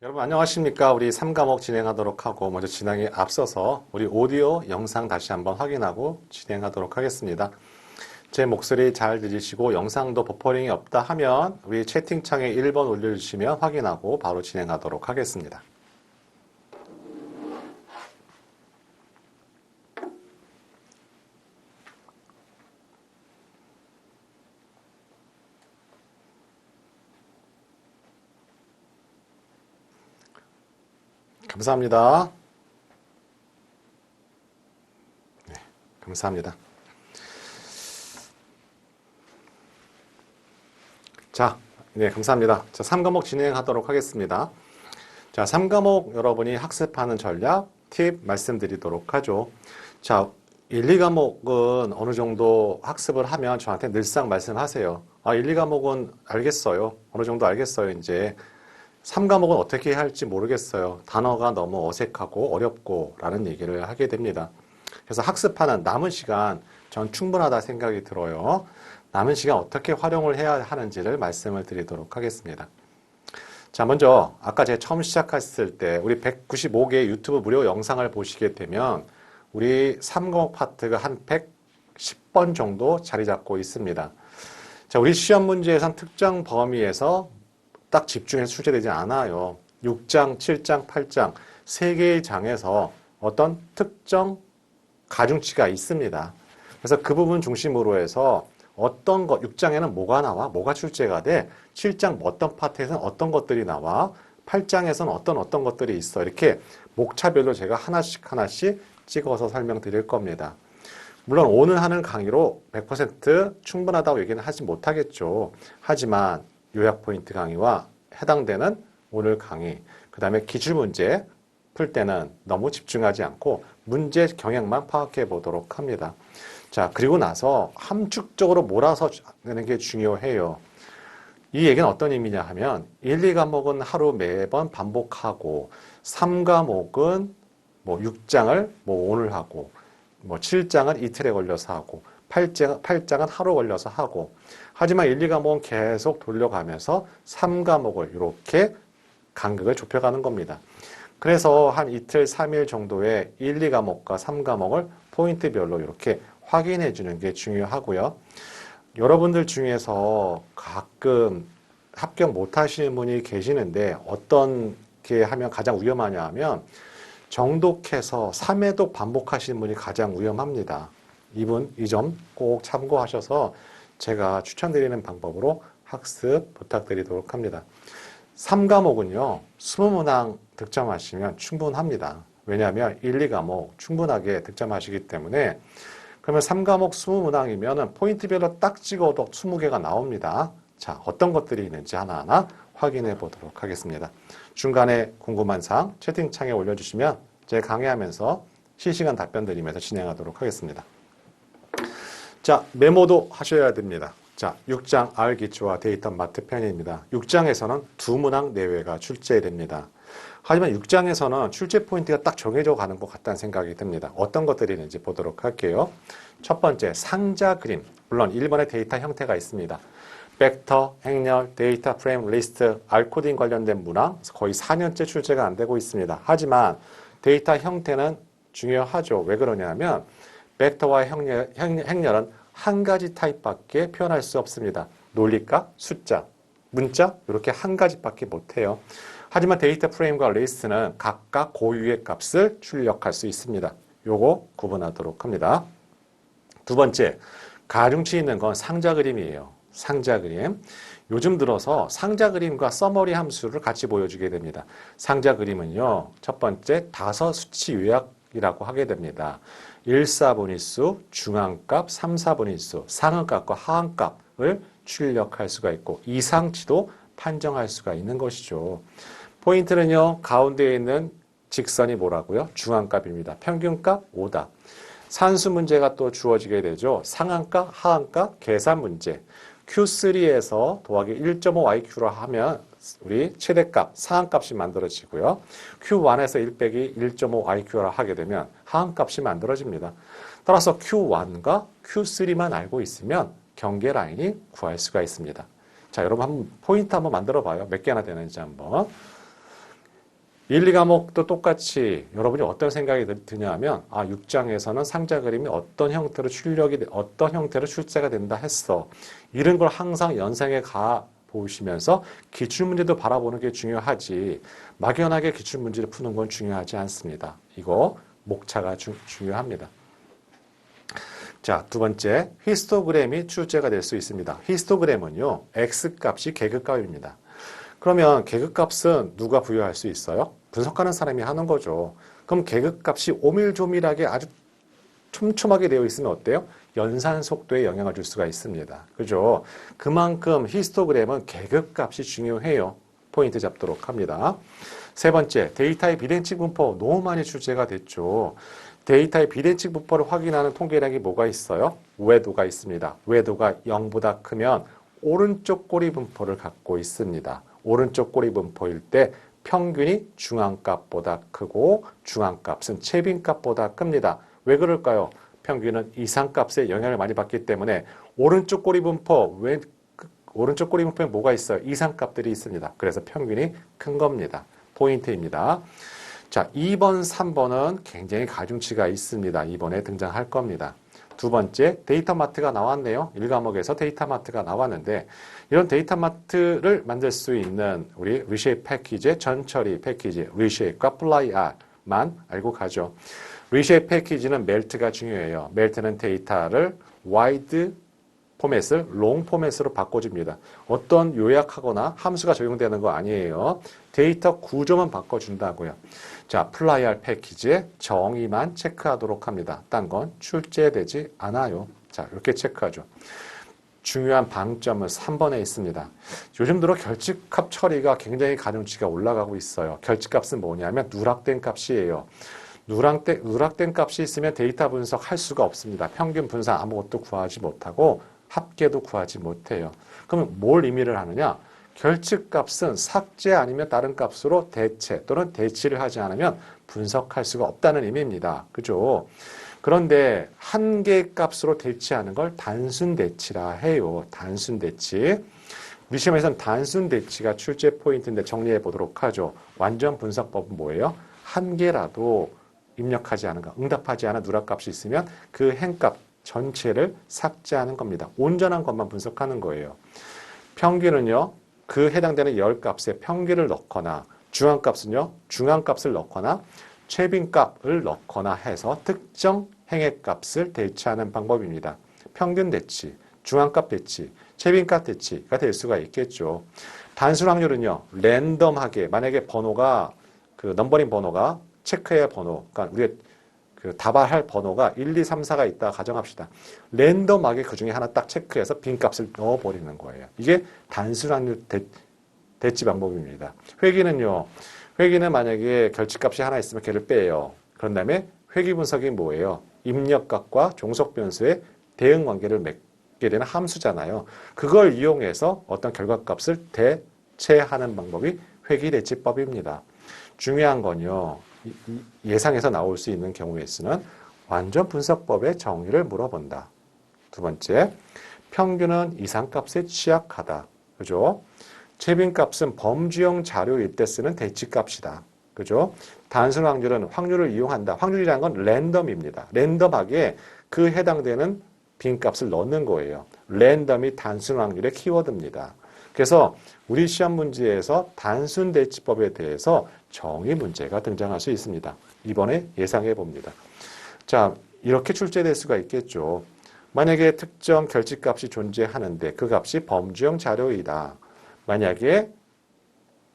여러분 안녕하십니까? 우리 3과목 진행하도록 하고 먼저 진행에 앞서서 우리 오디오 영상 다시 한번 확인하고 진행하도록 하겠습니다. 제 목소리 잘 들으시고 영상도 버퍼링이 없다 하면 우리 채팅창에 1번 올려주시면 확인하고 바로 진행하도록 하겠습니다. 감사합니다. 네, 감사합니다. 자, 네, 감사합니다. 자, 3과목 진행하도록 하겠습니다. 자, 3과목 여러분이 학습하는 전략, 팁 말씀드리도록 하죠. 자, 1, 2과목은 어느 정도 학습을 하면 저한테 늘상 말씀하세요. 1, 2과목은 알겠어요. 어느 정도 알겠어요, 이제. 3과목은 어떻게 해야 할지 모르겠어요. 단어가 너무 어색하고 어렵고 라는 얘기를 하게 됩니다. 그래서 학습하는 남은 시간 전 충분하다 생각이 들어요. 남은 시간 어떻게 활용을 해야 하는지를 말씀을 드리도록 하겠습니다. 자, 먼저 아까 제가 처음 시작했을 때 우리 195개의 유튜브 무료 영상을 보시게 되면 우리 3과목 파트가 한 110번 정도 자리 잡고 있습니다. 자, 우리 시험 문제에선 특정 범위에서 딱 집중해서 출제되지 않아요. 6장, 7장, 8장 3개의 장에서 어떤 특정 가중치가 있습니다. 그래서 그 부분 중심으로 해서 어떤 것, 6장에는 뭐가 나와? 뭐가 출제가 돼? 7장 어떤 파트에서는 어떤 것들이 나와? 8장에서는 어떤 것들이 있어? 이렇게 목차별로 제가 하나씩 찍어서 설명드릴 겁니다. 물론 오늘 하는 강의로 100% 충분하다고 얘기는 하지 못하겠죠. 하지만 요약 포인트 강의와 해당되는 오늘 강의, 그 다음에 기출문제 풀 때는 너무 집중하지 않고 문제 경향만 파악해 보도록 합니다. 자, 그리고 나서 함축적으로 몰아서 내는 게 중요해요. 이 얘기는 어떤 의미냐 하면 1, 2과목은 하루 매번 반복하고 3과목은 뭐 6장을 뭐 오늘 하고 뭐 7장은 이틀에 걸려서 하고 8장은 하루 걸려서 하고 하지만 1, 2과목은 계속 돌려가면서 3과목을 이렇게 간격을 좁혀가는 겁니다. 그래서 한 이틀, 3일 정도의 1, 2과목과 3과목을 포인트별로 이렇게 확인해 주는 게 중요하고요. 여러분들 중에서 가끔 합격 못 하시는 분이 계시는데 어떤 게 하면 가장 위험하냐 하면 정독해서 3회독 반복하시는 분이 가장 위험합니다. 이 점 꼭 참고하셔서 제가 추천드리는 방법으로 학습 부탁드리도록 합니다. 3과목은요, 20문항 득점하시면 충분합니다. 왜냐하면 1, 2과목 충분하게 득점하시기 때문에 그러면 3과목 20문항이면 포인트별로 딱 찍어도 20개가 나옵니다. 자, 어떤 것들이 있는지 하나하나 확인해 보도록 하겠습니다. 중간에 궁금한 사항 채팅창에 올려주시면 제가 강의하면서 실시간 답변 드리면서 진행하도록 하겠습니다. 자, 메모도 하셔야 됩니다. 자, 6장 R 기초와 데이터 마트 편입니다. 6장에서는 2문항 내외가 출제됩니다. 하지만 6장에서는 출제 포인트가 딱 정해져 가는 것 같다는 생각이 듭니다. 어떤 것들이 있는지 보도록 할게요. 첫 번째, 상자 그림. 물론 1번의 데이터 형태가 있습니다. 벡터, 행렬, 데이터 프레임, 리스트, R코딩 관련된 문항 거의 4년째 출제가 안 되고 있습니다. 하지만 데이터 형태는 중요하죠. 왜 그러냐면 벡터와 행렬은 한 가지 타입밖에 표현할 수 없습니다. 논리값, 숫자, 문자 이렇게 한 가지밖에 못해요. 하지만 데이터 프레임과 리스트는 각각 고유의 값을 출력할 수 있습니다. 요거 구분하도록 합니다. 두 번째, 가중치 있는 건 상자 그림이에요. 상자 그림. 요즘 들어서 상자 그림과 서머리 함수를 같이 보여주게 됩니다. 상자 그림은요, 첫 번째 다섯 수치 요약이라고 하게 됩니다. 1, 4분위수, 중앙값, 3, 4분위수, 상한값과 하한값을 출력할 수가 있고 이상치도 판정할 수가 있는 것이죠. 포인트는요, 가운데에 있는 직선이 뭐라고요? 중앙값입니다. 평균값, 오답. 산수 문제가 또 주어지게 되죠. 상한값, 하한값, 계산 문제. Q3에서 더하기 1.5IQ로 하면 우리 최대값, 상한값이 만들어지고요. Q1에서 1 빼기 1.5IQ로 하게 되면 하한값이 만들어집니다. 따라서 Q1과 Q3만 알고 있으면 경계 라인이 구할 수가 있습니다. 자, 여러분 한번 포인트 한번 만들어 봐요. 몇 개나 되는지 한번. 1, 2과목도 똑같이 여러분이 어떤 생각이 드냐 하면 6장에서는 상자 그림이 어떤 형태로 어떤 형태로 출제가 된다 했어. 이런 걸 항상 연상에 가 보시면서 기출문제도 바라보는 게 중요하지 막연하게 기출문제를 푸는 건 중요하지 않습니다. 이거 목차가 중요합니다. 자, 두 번째, 히스토그램이 출제가 될 수 있습니다. 히스토그램은요, X값이 계급값입니다. 그러면 계급값은 누가 부여할 수 있어요? 분석하는 사람이 하는 거죠. 그럼 계급값이 오밀조밀하게 아주 촘촘하게 되어 있으면 어때요? 연산 속도에 영향을 줄 수가 있습니다. 그죠? 그만큼 히스토그램은 계급값이 중요해요. 포인트 잡도록 합니다. 세 번째, 데이터의 비례칙 분포 너무 많이 출제가 됐죠. 데이터의 비례칙 분포를 확인하는 통계량이 뭐가 있어요? 외도가 있습니다. 외도가 0보다 크면 오른쪽 꼬리 분포를 갖고 있습니다. 오른쪽 꼬리 분포일 때 평균이 중앙값보다 크고 중앙값은 최빈값보다 큽니다. 왜 그럴까요? 평균은 이상값에 영향을 많이 받기 때문에 오른쪽 꼬리 분포, 오른쪽 꼬리 분포에 뭐가 있어요? 이상값들이 있습니다. 그래서 평균이 큰 겁니다. 포인트입니다. 자, 2번, 3번은 굉장히 가중치가 있습니다. 이번에 등장할 겁니다. 두 번째, 데이터마트가 나왔네요. 1과목에서 데이터마트가 나왔는데 이런 데이터마트를 만들 수 있는 우리 리쉐이프 패키지의 전처리 패키지, 리쉐이프과 플라이R만 알고 가죠. 리쉐이프 패키지는 멜트가 중요해요. 멜트는 데이터를 와이드 포맷을 롱 포맷으로 바꿔줍니다. 어떤 요약하거나 함수가 적용되는 거 아니에요. 데이터 구조만 바꿔준다고요. 자, 플라이R 패키지의 정의만 체크하도록 합니다. 딴 건 출제되지 않아요. 자, 이렇게 체크하죠. 중요한 방점은 3번에 있습니다. 요즘 들어 결집값 처리가 굉장히 가중치가 올라가고 있어요. 결집값은 뭐냐면 누락된 값이에요. 누락된 값이 있으면 데이터 분석할 수가 없습니다. 평균 분산 아무것도 구하지 못하고 합계도 구하지 못해요. 그러면 뭘 의미를 하느냐? 결집값은 삭제 아니면 다른 값으로 대체 또는 대치를 하지 않으면 분석할 수가 없다는 의미입니다. 그죠? 그런데 한 개의 값으로 대치하는 걸 단순 대치라 해요. 단순 대치. 우리 시험에서는 단순 대치가 출제 포인트인데 정리해 보도록 하죠. 완전 분석법은 뭐예요? 한 개라도 입력하지 않은 것, 응답하지 않은 누락값이 있으면 그 행값 전체를 삭제하는 겁니다. 온전한 것만 분석하는 거예요. 평균은요, 그 해당되는 열 값에 평균을 넣거나 중앙값은요, 중앙값을 넣거나 최빈값을 넣거나 해서 특정 행의 값을 대치하는 방법입니다. 평균 대치, 중앙값 대치, 최빈값 대치가 될 수가 있겠죠. 단순 확률은요, 랜덤하게 만약에 번호가 그 넘버링 번호가 체크해야 번호, 그러니까 우리가 그 답할 번호가 1, 2, 3, 4가 있다 가정합시다. 랜덤하게 그 중에 하나 딱 체크해서 빈 값을 넣어버리는 거예요. 이게 단순 확률 대치 방법입니다. 회귀는요. 회귀는 만약에 결집값이 하나 있으면 걔를 빼요. 그런 다음에 회귀 분석이 뭐예요? 입력값과 종속 변수의 대응 관계를 맺게 되는 함수잖아요. 그걸 이용해서 어떤 결과값을 대체하는 방법이 회귀 대치법입니다. 중요한 건요. 예상에서 나올 수 있는 경우에 쓰는 완전 분석법의 정의를 물어본다. 두 번째, 평균은 이상값에 취약하다. 그죠? 최빈값은 범주형 자료일 때 쓰는 대치값이다. 그죠? 단순 확률은 확률을 이용한다. 확률이라는 건 랜덤입니다. 랜덤하게 그 해당되는 빈값을 넣는 거예요. 랜덤이 단순 확률의 키워드입니다. 그래서 우리 시험 문제에서 단순 대치법에 대해서 정의 문제가 등장할 수 있습니다. 이번에 예상해 봅니다. 자, 이렇게 출제될 수가 있겠죠. 만약에 특정 결집값이 존재하는데 그 값이 범주형 자료이다. 만약에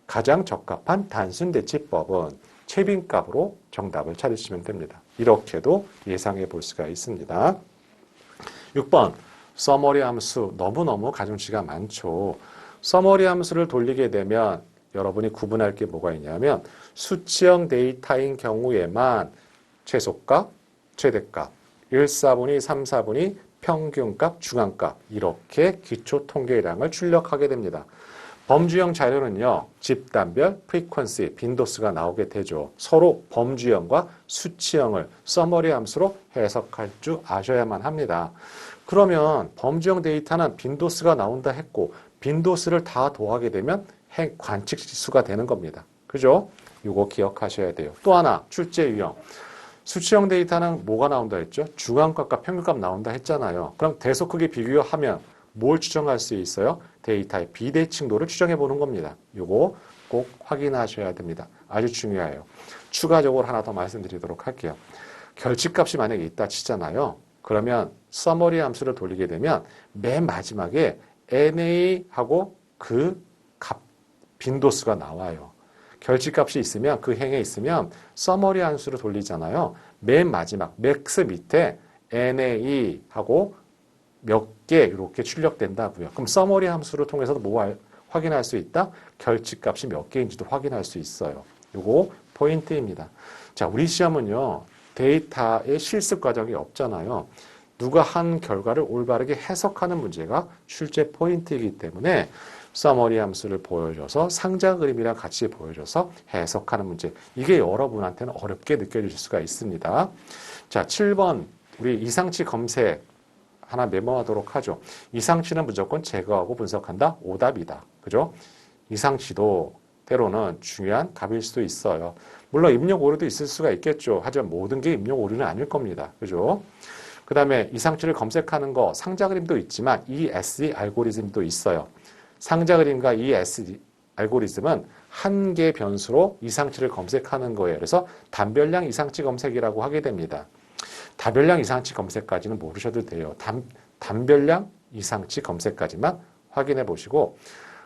가장 적합한 단순 대치법은 최빈값으로 정답을 찾으시면 됩니다. 이렇게도 예상해 볼 수가 있습니다. 6번, 서머리 함수 너무너무 가중치가 많죠. 서머리 함수를 돌리게 되면 여러분이 구분할 게 뭐가 있냐면 수치형 데이터인 경우에만 최소값, 최대값, 1, 4분위, 3, 4분위, 평균값, 중앙값 이렇게 기초통계량을 출력하게 됩니다. 범주형 자료는요. 집단별, 프리퀀시, 빈도수가 나오게 되죠. 서로 범주형과 수치형을 서머리 함수로 해석할 줄 아셔야만 합니다. 그러면 범주형 데이터는 빈도수가 나온다 했고 빈도수를 다 더하게 되면 관측지수가 되는 겁니다. 그죠? 이거 기억하셔야 돼요. 또 하나 출제 유형. 수치형 데이터는 뭐가 나온다 했죠? 중앙값과 평균값 나온다 했잖아요. 그럼 대소 크기 비교하면 뭘 추정할 수 있어요? 데이터의 비대칭도를 추정해 보는 겁니다. 이거 꼭 확인하셔야 됩니다. 아주 중요해요. 추가적으로 하나 더 말씀드리도록 할게요. 결집값이 만약에 있다 치잖아요. 그러면 서머리 함수를 돌리게 되면 맨 마지막에 NA하고 그 값, 빈도수가 나와요. 결집값이 있으면 그 행에 있으면 서머리 함수를 돌리잖아요. 맨 마지막 맥스 밑에 NA하고 몇 개 이렇게 출력된다고요. 그럼 서머리 함수를 통해서도 뭐 확인할 수 있다? 결집값이 몇 개인지도 확인할 수 있어요. 요거 포인트입니다. 자, 우리 시험은요. 데이터의 실습 과정이 없잖아요. 누가 한 결과를 올바르게 해석하는 문제가 출제 포인트이기 때문에 서머리 함수를 보여줘서 상자 그림이랑 같이 보여줘서 해석하는 문제. 이게 여러분한테는 어렵게 느껴질 수가 있습니다. 자, 7번 우리 이상치 검색 하나 메모하도록 하죠. 이상치는 무조건 제거하고 분석한다. 오답이다. 그죠? 이상치도 때로는 중요한 값일 수도 있어요. 물론 입력 오류도 있을 수가 있겠죠. 하지만 모든 게 입력 오류는 아닐 겁니다. 그죠? 그 다음에 이상치를 검색하는 거 상자 그림도 있지만 ESD 알고리즘도 있어요. 상자 그림과 ESD 알고리즘은 한 개 변수로 이상치를 검색하는 거예요. 그래서 단별량 이상치 검색이라고 하게 됩니다. 다별량 이상치 검색까지는 모르셔도 돼요. 단별량 이상치 검색까지만 확인해 보시고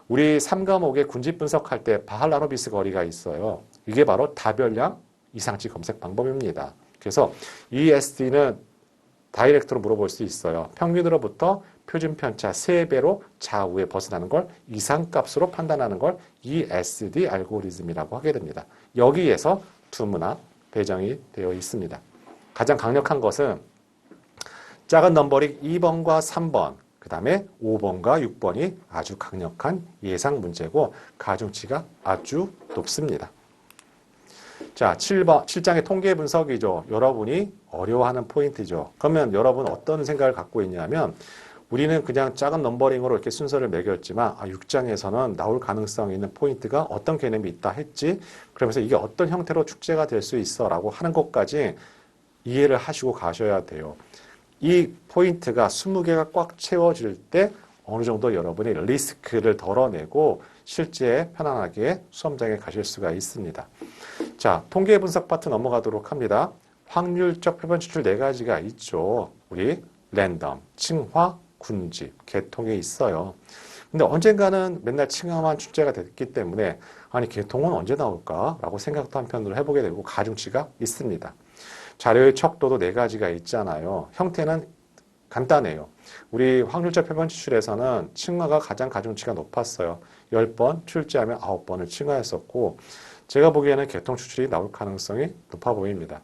우리 3과목에 군집 분석할 때 바할라노비스 거리가 있어요. 이게 바로 다별량 이상치 검색 방법입니다. 그래서 ESD는 다이렉트로 물어볼 수 있어요. 평균으로부터 표준 편차 3배로 좌우에 벗어나는 걸 이상값으로 판단하는 걸 ESD 알고리즘이라고 하게 됩니다. 여기에서 두 문항 배정이 되어 있습니다. 가장 강력한 것은 작은 넘버링 2번과 3번, 그 다음에 5번과 6번이 아주 강력한 예상 문제고 가중치가 아주 높습니다. 자, 7장의 통계 분석이죠. 여러분이 어려워하는 포인트죠. 그러면 여러분 어떤 생각을 갖고 있냐면 우리는 그냥 작은 넘버링으로 이렇게 순서를 매겼지만 6장에서는 나올 가능성이 있는 포인트가 어떤 개념이 있다 했지. 그러면서 이게 어떤 형태로 축제가 될 수 있어 라고 하는 것까지 이해를 하시고 가셔야 돼요. 이 포인트가 20개가 꽉 채워질 때 어느 정도 여러분이 리스크를 덜어내고 실제 편안하게 수험장에 가실 수가 있습니다. 자, 통계 분석 파트 넘어가도록 합니다. 확률적 표본 추출 4가지가 있죠. 우리 랜덤, 층화, 군집, 개통에 있어요. 근데 언젠가는 맨날 층화만 출제가 됐기 때문에 아니 개통은 언제 나올까? 라고 생각도 한편으로 해보게 되고 가중치가 있습니다. 자료의 척도도 4가지가 있잖아요. 형태는 간단해요. 우리 확률적 표본 추출에서는 층화가 가장 가중치가 높았어요. 10번 출제하면 9번을 층화했었고 제가 보기에는 개통 추출이 나올 가능성이 높아 보입니다.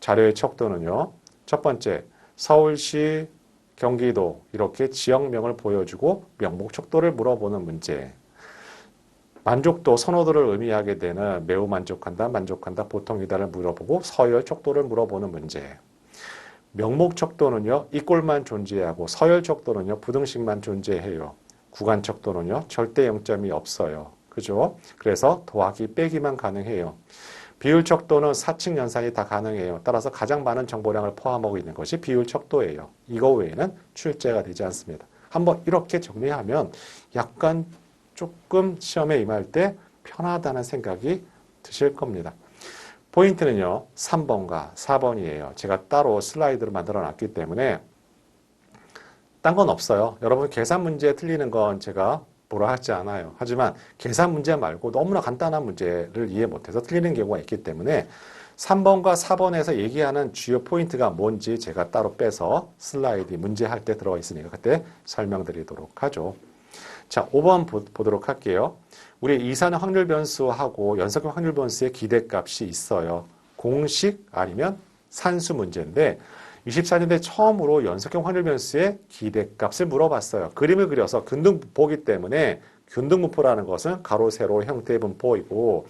자료의 척도는요. 첫 번째, 서울시, 경기도 이렇게 지역명을 보여주고 명목 척도를 물어보는 문제. 만족도, 선호도를 의미하게 되는 매우 만족한다, 만족한다, 보통이다를 물어보고 서열 척도를 물어보는 문제. 명목 척도는요, 이 꼴만 존재하고 서열 척도는요, 부등식만 존재해요. 구간 척도는요, 절대 0점이 없어요. 그죠? 그래서 더하기 빼기만 가능해요. 비율 척도는 사칙 연산이 다 가능해요. 따라서 가장 많은 정보량을 포함하고 있는 것이 비율 척도예요. 이거 외에는 출제가 되지 않습니다. 한번 이렇게 정리하면 약간 조금 시험에 임할 때 편하다는 생각이 드실 겁니다. 포인트는요, 3번과 4번이에요. 제가 따로 슬라이드를 만들어 놨기 때문에 딴 건 없어요. 여러분 계산 문제 틀리는 건 제가 뭐라 하지 않아요. 하지만 계산 문제 말고 너무나 간단한 문제를 이해 못해서 틀리는 경우가 있기 때문에 3번과 4번에서 얘기하는 주요 포인트가 뭔지 제가 따로 빼서 슬라이드 문제 할 때 들어가 있으니까 그때 설명드리도록 하죠. 자, 5번 보도록 할게요. 우리 이산 확률 변수하고 연속형 확률 변수의 기대값이 있어요. 공식 아니면 산수 문제인데 24년도에 처음으로 연속형 확률 변수의 기대값을 물어봤어요. 그림을 그려서 균등분포이기 때문에 균등분포라는 것은 가로, 세로 형태의 분포이고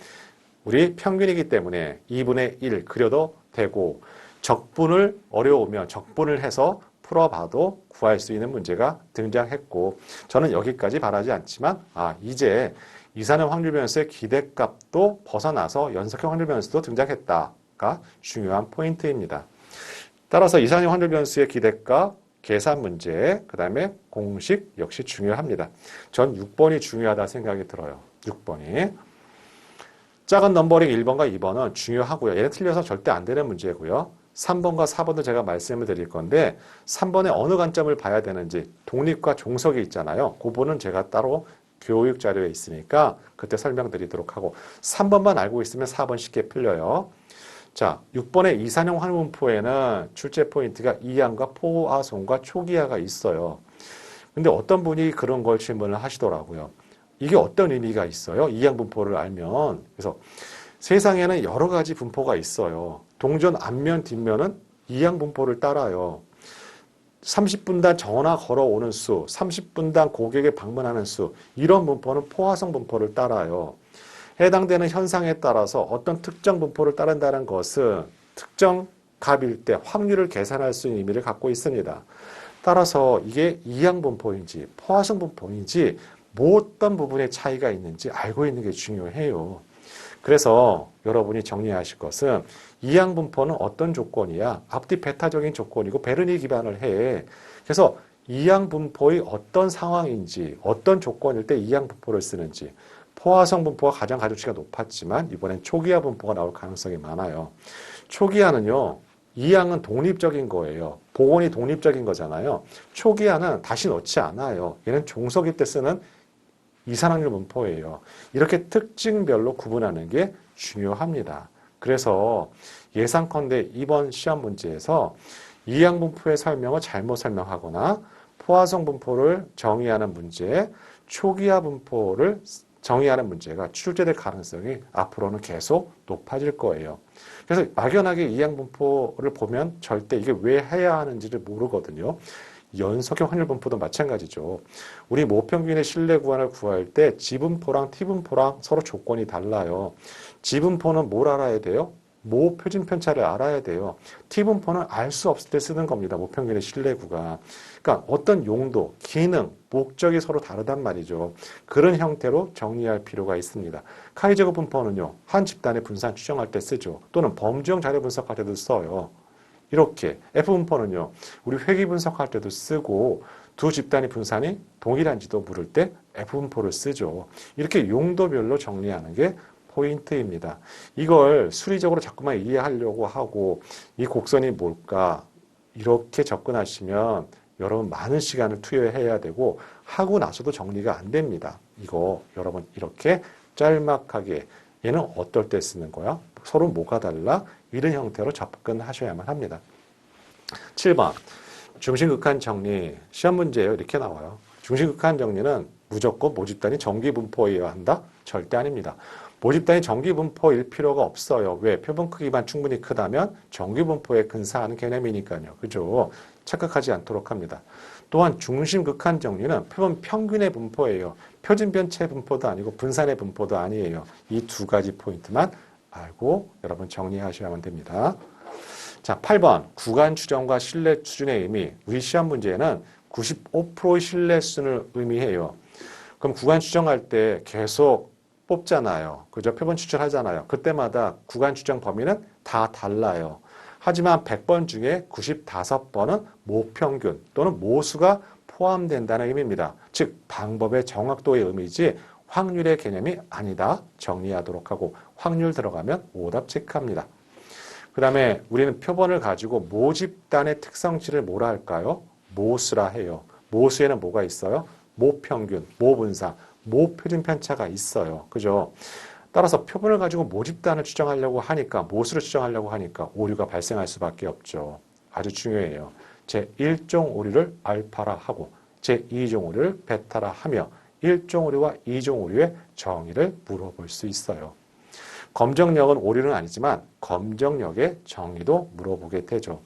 우리 평균이기 때문에 2분의 1 그려도 되고 적분을 어려우면 적분을 해서 풀어봐도 구할 수 있는 문제가 등장했고 저는 여기까지 바라지 않지만 이제 이산형 확률 변수의 기대값도 벗어나서 연속형 확률 변수도 등장했다가 중요한 포인트입니다. 따라서 이산형 확률 변수의 기대값, 계산 문제, 그 다음에 공식 역시 중요합니다. 전 6번이 중요하다 생각이 들어요. 6번이. 작은 넘버링 1번과 2번은 중요하고요. 얘는 틀려서 절대 안 되는 문제고요. 3번과 4번도 제가 말씀을 드릴 건데 3번에 어느 관점을 봐야 되는지 독립과 종속이 있잖아요. 그 부분은 제가 따로 교육 자료에 있으니까 그때 설명드리도록 하고 3번만 알고 있으면 4번 쉽게 풀려요. 자, 6번의 이산형 환문포에는 출제 포인트가 이항과 포화송과 초기화가 있어요. 근데 어떤 분이 그런 걸 질문을 하시더라고요. 이게 어떤 의미가 있어요? 이항 분포를 알면. 그래서 세상에는 여러 가지 분포가 있어요. 동전 앞면, 뒷면은 이항 분포를 따라요. 30분당 전화 걸어오는 수, 30분당 고객에 방문하는 수, 이런 분포는 포화성 분포를 따라요. 해당되는 현상에 따라서 어떤 특정 분포를 따른다는 것은 특정 값일 때 확률을 계산할 수 있는 의미를 갖고 있습니다. 따라서 이게 이항 분포인지 포화성 분포인지 뭐 어떤 부분에 차이가 있는지 알고 있는 게 중요해요. 그래서 여러분이 정리하실 것은 이항 분포는 어떤 조건이야? 앞뒤 배타적인 조건이고 베르니 기반을 해. 그래서 이항 분포의 어떤 상황인지 어떤 조건일 때 이항 분포를 쓰는지 포화성 분포가 가장 가중치가 높았지만 이번엔 초기화 분포가 나올 가능성이 많아요. 초기화는요. 이항은 독립적인 거예요. 복원이 독립적인 거잖아요. 초기화는 다시 넣지 않아요. 얘는 종속일 때 쓰는 이산확률 분포예요. 이렇게 특징별로 구분하는 게 중요합니다. 그래서 예상컨대 이번 시험 문제에서 이항 분포의 설명을 잘못 설명하거나 포화성 분포를 정의하는 문제, 초기화 분포를 정의하는 문제가 출제될 가능성이 앞으로는 계속 높아질 거예요. 그래서 막연하게 이항 분포를 보면 절대 이게 왜 해야 하는지를 모르거든요. 연속형 확률 분포도 마찬가지죠. 우리 모평균의 실내 구간을 구할 때 지분포랑 T분포랑 서로 조건이 달라요. 지분포는 뭘 알아야 돼요? 모 표준 편차를 알아야 돼요. T분포는 알 수 없을 때 쓰는 겁니다. 모평균의 실내 구간. 그러니까 어떤 용도, 기능, 목적이 서로 다르단 말이죠. 그런 형태로 정리할 필요가 있습니다. 카이제곱 분포는요. 한 집단의 분산 추정할 때 쓰죠. 또는 범주형 자료 분석할 때도 써요. 이렇게 F분포는요. 우리 회귀 분석할 때도 쓰고 두 집단의 분산이 동일한지도 물을 때 F분포를 쓰죠. 이렇게 용도별로 정리하는 게 포인트입니다. 이걸 수리적으로 자꾸만 이해하려고 하고 이 곡선이 뭘까 이렇게 접근하시면 여러분 많은 시간을 투여해야 되고 하고 나서도 정리가 안 됩니다. 이거 여러분 이렇게 짤막하게 얘는 어떨 때 쓰는 거야? 서로 뭐가 달라? 이런 형태로 접근하셔야만 합니다. 7번 중심극한 정리 시험 문제예요. 이렇게 나와요. 중심극한 정리는 무조건 모집단이 정기분포여야 한다? 절대 아닙니다. 모집단이 정기분포일 필요가 없어요. 왜? 표본 크기만 충분히 크다면 정기분포에 근사하는 개념이니까요. 그죠? 착각하지 않도록 합니다. 또한 중심극한 정리는 표본 평균의 분포예요. 표준변체 분포도 아니고 분산의 분포도 아니에요. 이 두 가지 포인트만 알고 여러분 정리하셔야만 됩니다. 자, 8번 구간 추정과 신뢰 수준의 의미. 우리 시험 문제에는 95%의 신뢰 수준을 의미해요. 그럼 구간 추정할 때 계속 뽑잖아요. 그죠? 표본 추출하잖아요. 그때마다 구간 추정 범위는 다 달라요. 하지만 100번 중에 95번은 모평균 또는 모수가 포함된다는 의미입니다. 즉 방법의 정확도의 의미지 확률의 개념이 아니다. 정리하도록 하고 확률 들어가면 오답 체크합니다. 그 다음에 우리는 표본을 가지고 모집단의 특성치를 뭐라 할까요? 모수라 해요. 모수에는 뭐가 있어요? 모평균, 모분사, 모표준 편차가 있어요. 그죠? 따라서 표본을 가지고 모집단을 추정하려고 하니까, 모수를 추정하려고 하니까 오류가 발생할 수밖에 없죠. 아주 중요해요. 제1종 오류를 알파라 하고 제2종 오류를 베타라 하며 1종 오류와 2종 오류의 정의를 물어볼 수 있어요. 검정력은 오류는 아니지만 검정력의 정의도 물어보게 되죠.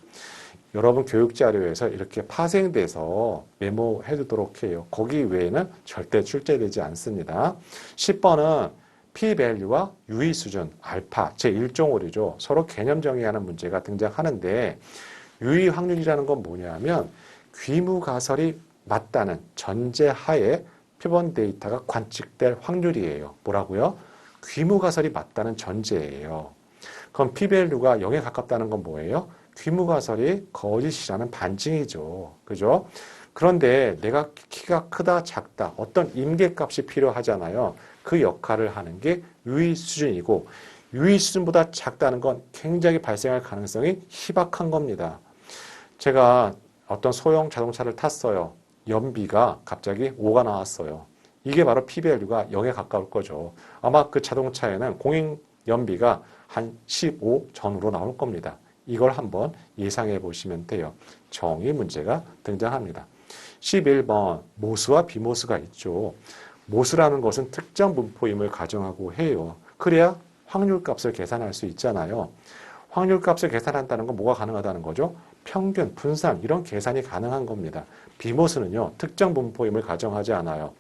여러분 교육자료에서 이렇게 파생돼서 메모해 두도록 해요. 거기 외에는 절대 출제되지 않습니다. 10번은 P-밸류와 유의 수준, 알파, 제1종 오류죠. 서로 개념 정의하는 문제가 등장하는데 유의 확률이라는 건 뭐냐면 귀무가설이 맞다는 전제하에 표본 데이터가 관측될 확률이에요. 뭐라고요? 귀무가설이 맞다는 전제예요. 그럼 p-value가 0에 가깝다는 건 뭐예요? 귀무가설이 거짓이라는 반증이죠. 그죠? 그런데 내가 키가 크다, 작다, 어떤 임계값이 필요하잖아요. 그 역할을 하는 게 유의 수준이고, 유의 수준보다 작다는 건 굉장히 발생할 가능성이 희박한 겁니다. 제가 어떤 소형 자동차를 탔어요. 연비가 갑자기 5가 나왔어요. 이게 바로 p-value가 0에 가까울 거죠. 아마 그 자동차에는 공인 연비가 한 15 전후로 나올 겁니다. 이걸 한번 예상해 보시면 돼요. 정의 문제가 등장합니다. 11번 모수와 비모수가 있죠. 모수라는 것은 특정 분포임을 가정하고 해요. 그래야 확률값을 계산할 수 있잖아요. 확률값을 계산한다는 건 뭐가 가능하다는 거죠? 평균, 분산 이런 계산이 가능한 겁니다. 비모수는요. 특정 분포임을 가정하지 않아요.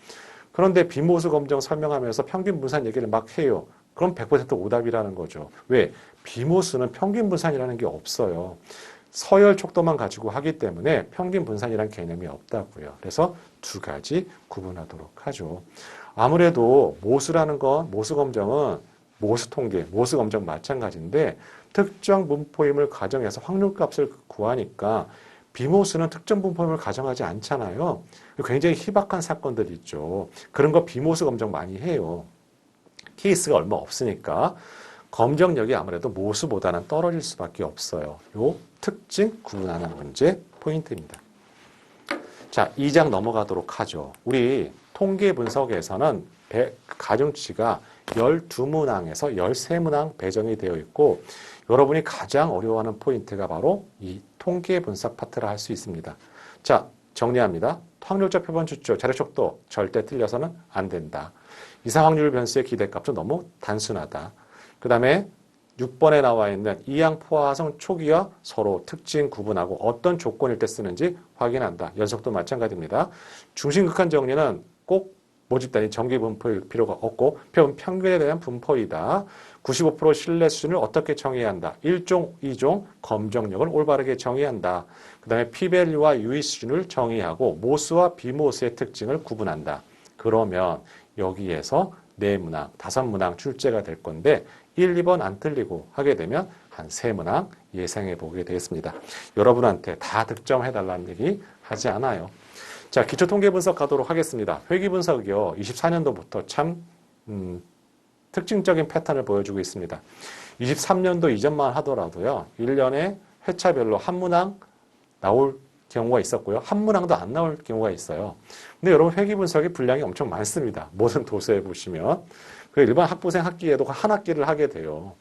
그런데 비모수 검정 설명하면서 평균 분산 얘기를 막 해요. 그럼 100% 오답이라는 거죠. 왜? 비모수는 평균 분산이라는 게 없어요. 서열 촉도만 가지고 하기 때문에 평균 분산이라는 개념이 없다고요. 그래서 두 가지 구분하도록 하죠. 아무래도 모수라는 건 모수 검정은 모수 통계, 모수 검정 마찬가지인데 특정 분포임을 가정해서 확률값을 구하니까 비모수는 특정 분포임을 가정하지 않잖아요. 굉장히 희박한 사건들이 있죠. 그런 거 비모수 검정 많이 해요. 케이스가 얼마 없으니까 검정력이 아무래도 모수보다는 떨어질 수밖에 없어요. 요 특징 구분하는 문제 포인트입니다. 자, 2장 넘어가도록 하죠. 우리 통계 분석에서는 가중치가 12문항에서 13문항 배정이 되어 있고 여러분이 가장 어려워하는 포인트가 바로 이 통계 분석 파트를 할 수 있습니다. 자, 정리합니다. 확률적 표본 추출, 자료 촉도 절대 틀려서는 안 된다. 이상 확률 변수의 기대값도 너무 단순하다. 그 다음에 6번에 나와 있는 이항 포화성 초기와 서로 특징 구분하고 어떤 조건일 때 쓰는지 확인한다. 연속도 마찬가지입니다. 중심극한 정리는 꼭 모집단위 정기 분포일 필요가 없고 표본 평균에 대한 분포이다. 95% 신뢰 수준을 어떻게 정의해야 한다. 1종, 2종 검정력을 올바르게 정의한다. 그 다음에 p-value와 유의 수준을 정의하고 모수와 비모수의 특징을 구분한다. 그러면 여기에서 4문항, 5문항 출제가 될 건데 1, 2번 안 틀리고 하게 되면 한 3문항 예상해 보게 되겠습니다. 여러분한테 다 득점해달라는 얘기 하지 않아요. 자, 기초통계 분석 가도록 하겠습니다. 회귀분석이요. 24년도부터 참 특징적인 패턴을 보여주고 있습니다. 23년도 이전만 하더라도요. 1년에 회차별로 한 문항 나올 경우가 있었고요. 한 문항도 안 나올 경우가 있어요. 근데 여러분 회귀분석의 분량이 엄청 많습니다. 모든 도서에 보시면. 일반 학부생 학기에도 한 학기를 하게 돼요.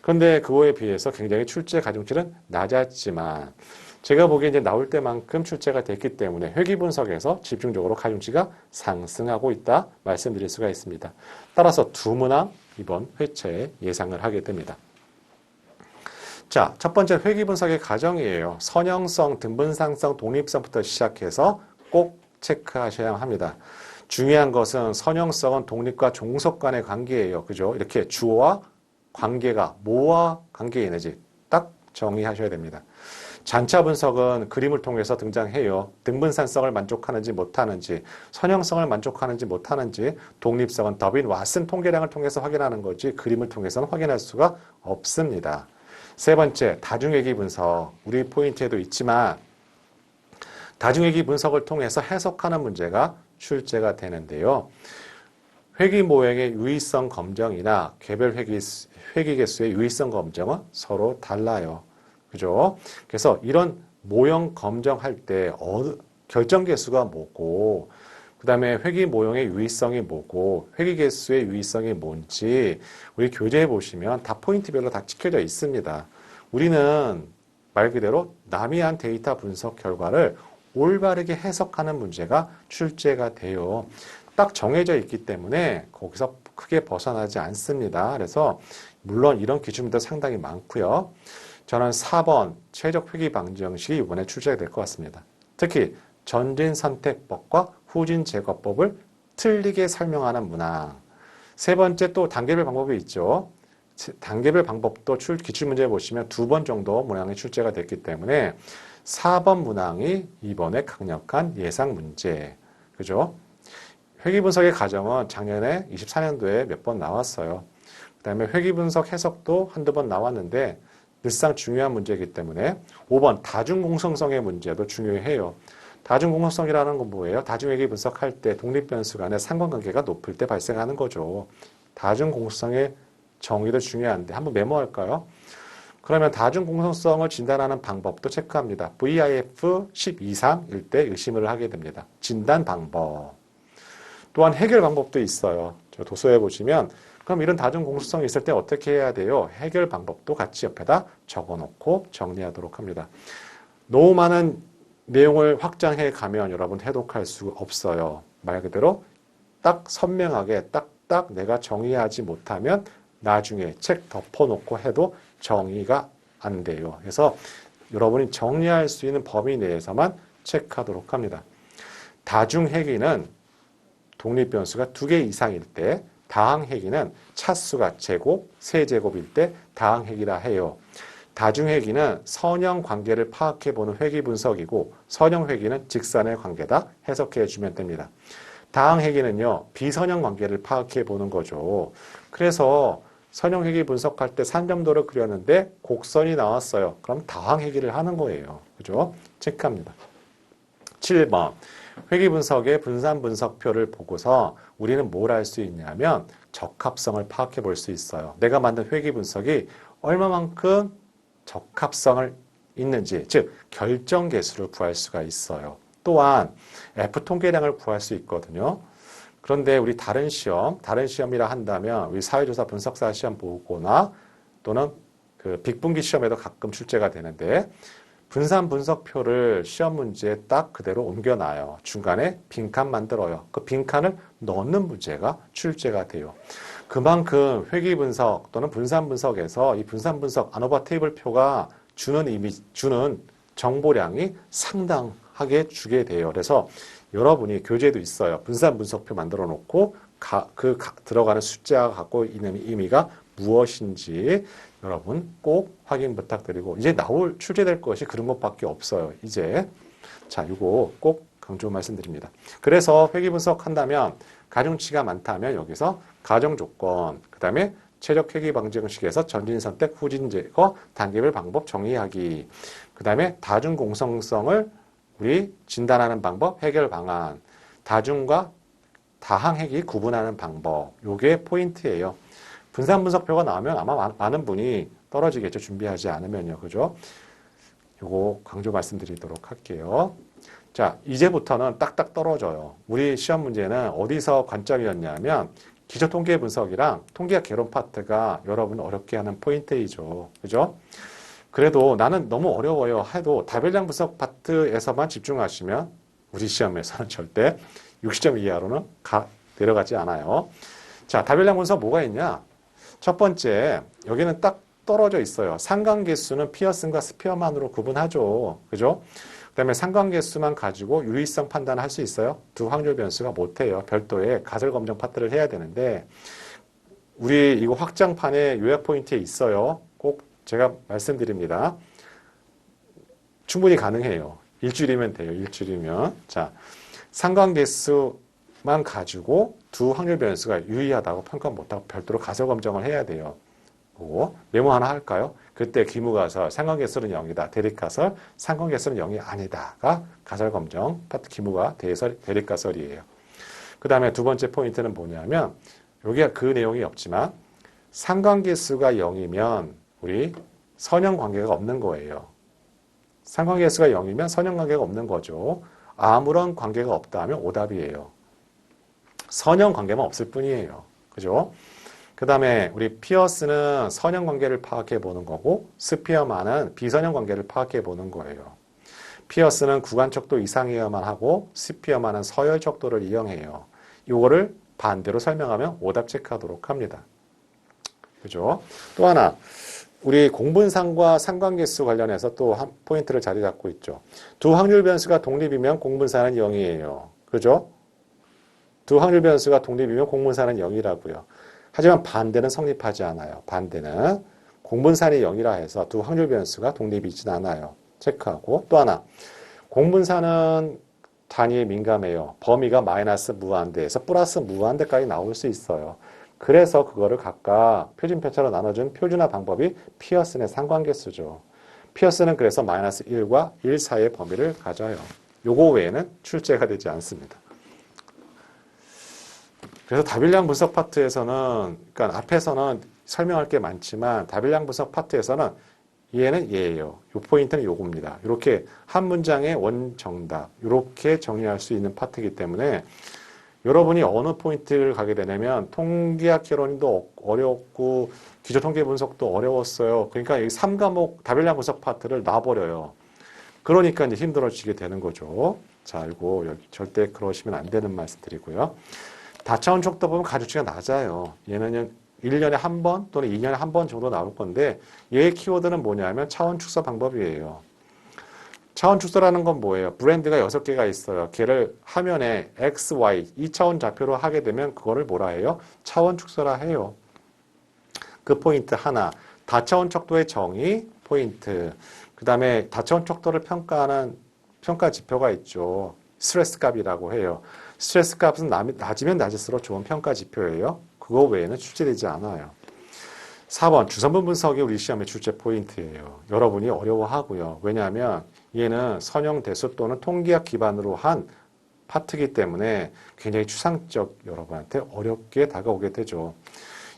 그런데 그거에 비해서 굉장히 출제 가중치는 낮았지만 제가 보기에 이제 나올 때만큼 출제가 됐기 때문에 회귀분석에서 집중적으로 가중치가 상승하고 있다 말씀드릴 수가 있습니다. 따라서 2문항 이번 회차에 예상을 하게 됩니다. 자, 첫 번째 회귀분석의 가정이에요. 선형성, 등분상성, 독립성부터 시작해서 꼭 체크하셔야 합니다. 중요한 것은 선형성은 독립과 종속 간의 관계예요. 그죠? 이렇게 주어와 관계가 뭐와 관계에 있는지 딱 정의하셔야 됩니다. 잔차 분석은 그림을 통해서 등장해요. 등분산성을 만족하는지 못하는지, 선형성을 만족하는지 못하는지, 독립성은 더빈 왓슨 통계량을 통해서 확인하는 거지 그림을 통해서는 확인할 수가 없습니다. 세 번째, 다중회귀 분석. 우리 포인트에도 있지만 다중회귀 분석을 통해서 해석하는 문제가 출제가 되는데요. 회귀 모형의 유의성 검정이나 개별 회귀 개수의 유의성 검정은 서로 달라요. 그죠? 그래서 이런 모형 검정할 때 결정 개수가 뭐고 그 다음에 회귀 모형의 유의성이 뭐고 회귀 개수의 유의성이 뭔지 우리 교재에 보시면 다 포인트별로 다 찍혀져 있습니다. 우리는 말 그대로 남이 한 데이터 분석 결과를 올바르게 해석하는 문제가 출제가 돼요. 딱 정해져 있기 때문에 거기서 크게 벗어나지 않습니다. 그래서 물론 이런 기준도 상당히 많고요. 저는 4번 최적 회귀 방정식이 이번에 출제가 될 것 같습니다. 특히 전진선택법과 후진제거법을 틀리게 설명하는 문항. 세 번째 또 단계별 방법이 있죠. 단계별 방법도 기출문제 보시면 2번 정도 문항이 출제가 됐기 때문에 4번 문항이 이번에 강력한 예상 문제. 그죠? 회귀분석의 가정은 작년에 24년도에 몇 번 나왔어요. 그 다음에 회귀분석 해석도 한두 번 나왔는데 늘상 중요한 문제이기 때문에 5번 다중공성성의 문제도 중요해요. 다중공성성이라는 건 뭐예요? 다중회귀 분석할 때 독립변수 간의 상관관계가 높을 때 발생하는 거죠. 다중공성성의 정의도 중요한데 한번 메모할까요? 그러면 다중공성성을 진단하는 방법도 체크합니다. VIF 10 이상일 때 의심을 하게 됩니다. 진단 방법. 또한 해결 방법도 있어요. 저 도서에 보시면 그럼 이런 다중공성성이 있을 때 어떻게 해야 돼요? 해결 방법도 같이 옆에다 적어놓고 정리하도록 합니다. 너무 많은 내용을 확장해 가면 여러분 해독할 수 없어요. 말 그대로 딱 선명하게 딱딱 내가 정의하지 못하면 나중에 책 덮어놓고 해도 정의가 안 돼요. 그래서 여러분이 정리할 수 있는 범위 내에서만 체크하도록 합니다. 다중회귀는 독립변수가 2개 이상일 때, 다항회귀는 차수가 제곱, 세제곱일 때 다항회귀라 해요. 다중회귀는 선형 관계를 파악해보는 회귀 분석이고 선형회귀는 직선의 관계다 해석해 주면 됩니다. 다항회귀는요, 비선형 관계를 파악해보는 거죠. 그래서 선형회귀 분석할 때 산점도를 그렸는데 곡선이 나왔어요. 그럼 다항회귀를 하는 거예요. 그죠? 체크합니다. 7번. 회귀 분석의 분산 분석표를 보고서 우리는 뭘 할 수 있냐면 적합성을 파악해 볼 수 있어요. 내가 만든 회귀 분석이 얼마만큼 적합성을 있는지, 즉 결정 개수를 구할 수가 있어요. 또한 F 통계량을 구할 수 있거든요. 그런데 우리 다른 시험이라 한다면 우리 사회조사 분석사 시험 보거나 또는 그 빅분기 시험에도 가끔 출제가 되는데 분산 분석표를 시험 문제에 딱 그대로 옮겨놔요. 중간에 빈칸 만들어요. 그 빈칸을 넣는 문제가 출제가 돼요. 그만큼 회귀 분석 또는 분산 분석에서 이 분산 분석 아노바 테이블 표가 주는 정보량이 상당하게 주게 돼요. 그래서 여러분이 교재도 있어요. 분산 분석표 만들어 놓고 들어가는 숫자가 갖고 있는 의미가 무엇인지 여러분 꼭 확인 부탁드리고 이제 출제될 것이 그런 것밖에 없어요. 이제 자, 이거 꼭 강조 말씀드립니다. 그래서 회귀 분석한다면 가중치가 많다면 여기서 가정 조건, 그 다음에 최적 회귀 방정식에서 전진 선택, 후진 제거, 단계별 방법 정의하기, 그 다음에 다중 공성성을 우리 진단하는 방법, 해결 방안, 다중과 다항회귀 구분하는 방법, 요게 포인트예요. 분산 분석표가 나오면 아마 많은 분이 떨어지겠죠. 준비하지 않으면요. 그죠? 요거 강조 말씀드리도록 할게요. 자, 이제부터는 딱딱 떨어져요. 우리 시험 문제는 어디서 관점이었냐면 기초통계 분석이랑 통계학 개론 파트가 여러분 어렵게 하는 포인트이죠. 그죠? 그래도 나는 너무 어려워요 해도 다별량 분석 파트에서만 집중하시면 우리 시험에서는 절대 60점 이하로는 내려가지 않아요. 자, 다별량 분석 뭐가 있냐? 첫 번째, 여기는 딱 떨어져 있어요. 상관계수는 피어슨과 스피어만으로 구분하죠. 그죠? 그 다음에 상관계수만 가지고 유의성 판단을 할 수 있어요? 두 확률 변수가 못해요. 별도의 가설검정 파트를 해야 되는데 우리 이거 확장판에 요약 포인트에 있어요. 꼭 제가 말씀드립니다. 충분히 가능해요. 일주일이면 돼요. 일주일이면. 자, 상관계수만 가지고 두 확률 변수가 유의하다고 평가 못하고 별도로 가설검정을 해야 돼요. 메모 하나 할까요? 그때 기무가설, 상관계수는 0이다. 대립가설, 상관계수는 0이 아니다가 가설검정, 파트 기무가 대립가설이에요. 그 다음에 두 번째 포인트는 뭐냐면 여기가 그 내용이 없지만 상관계수가 0이면 우리 선형관계가 없는 거예요. 상관계수가 0이면 선형관계가 없는 거죠. 아무런 관계가 없다 하면 오답이에요. 선형관계만 없을 뿐이에요. 그죠? 그 다음에 우리 피어스는 선형관계를 파악해 보는 거고 스피어만은 비선형관계를 파악해 보는 거예요. 피어스는 구간척도 이상이어야만 하고 스피어만은 서열척도를 이용해요. 이거를 반대로 설명하면 오답 체크하도록 합니다. 그죠? 또 하나 우리 공분산과 상관계수 관련해서 또 한 포인트를 자리 잡고 있죠. 두 확률 변수가 독립이면 공분산은 0이에요. 그죠? 두 확률 변수가 독립이면 공분산은 0이라고요. 하지만 반대는 성립하지 않아요. 반대는 공분산이 0이라 해서 두 확률 변수가 독립이진 않아요. 체크하고 또 하나 공분산은 단위에 민감해요. 범위가 마이너스 무한대에서 플러스 무한대까지 나올 수 있어요. 그래서 그거를 각각 표준편차로 나눠준 표준화 방법이 피어슨의 상관계수죠. 피어슨은 그래서 마이너스 1과 1 사이의 범위를 가져요. 요거 외에는 출제가 되지 않습니다. 그래서 다별량 분석 파트에서는, 그러니까 앞에서는 설명할 게 많지만 다별량 분석 파트에서는 얘는 얘예요. 요 포인트는 요겁니다. 이렇게 한 문장의 원정답 이렇게 정리할 수 있는 파트이기 때문에 여러분이 어느 포인트를 가게 되냐면 통계학 개론도 어렵고 기초 통계 분석도 어려웠어요. 그러니까 이 3과목 다별량 분석 파트를 놔버려요. 그러니까 이제 힘들어지게 되는 거죠. 자, 이거 여기 절대 그러시면 안 되는 말씀 드리고요. 다차원 척도 보면 가중치가 낮아요. 얘는 1년에 한 번 또는 2년에 한 번 정도 나올 건데 얘의 키워드는 뭐냐면 차원 축소 방법이에요. 차원 축소라는 건 뭐예요? 브랜드가 6개가 있어요. 걔를 화면에 X, Y, 2차원 좌표로 하게 되면 그거를 뭐라 해요? 차원 축소라 해요. 그 포인트 하나. 다차원 척도의 정의 포인트. 그 다음에 다차원 척도를 평가하는 평가 지표가 있죠. 스트레스 값이라고 해요. 스트레스 값은 낮으면 낮을수록 좋은 평가 지표예요. 그거 외에는 출제되지 않아요. 4번 주성분 분석이 우리 시험의 출제 포인트예요. 여러분이 어려워하고요. 왜냐하면 얘는 선형 대수 또는 통계학 기반으로 한 파트이기 때문에 굉장히 추상적 여러분한테 어렵게 다가오게 되죠.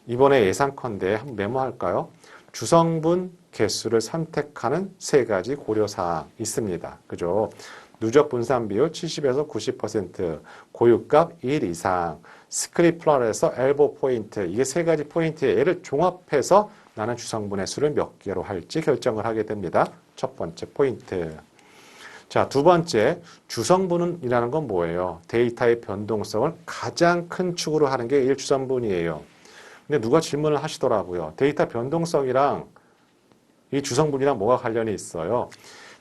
이번에 예상컨대 한번 메모할까요? 주성분 개수를 선택하는 3가지 고려사항 있습니다. 그죠? 누적 분산 비율 70에서 90%, 고유값 1 이상, 스크립플러에서 엘보 포인트, 이게 3가지 포인트에 얘를 종합해서 나는 주성분의 수를 몇 개로 할지 결정을 하게 됩니다. 첫 번째 포인트. 자, 두 번째, 주성분이라는 건 뭐예요? 데이터의 변동성을 가장 큰 축으로 하는 게 1주성분이에요. 근데 누가 질문을 하시더라고요. 데이터 변동성이랑 이 주성분이랑 뭐가 관련이 있어요?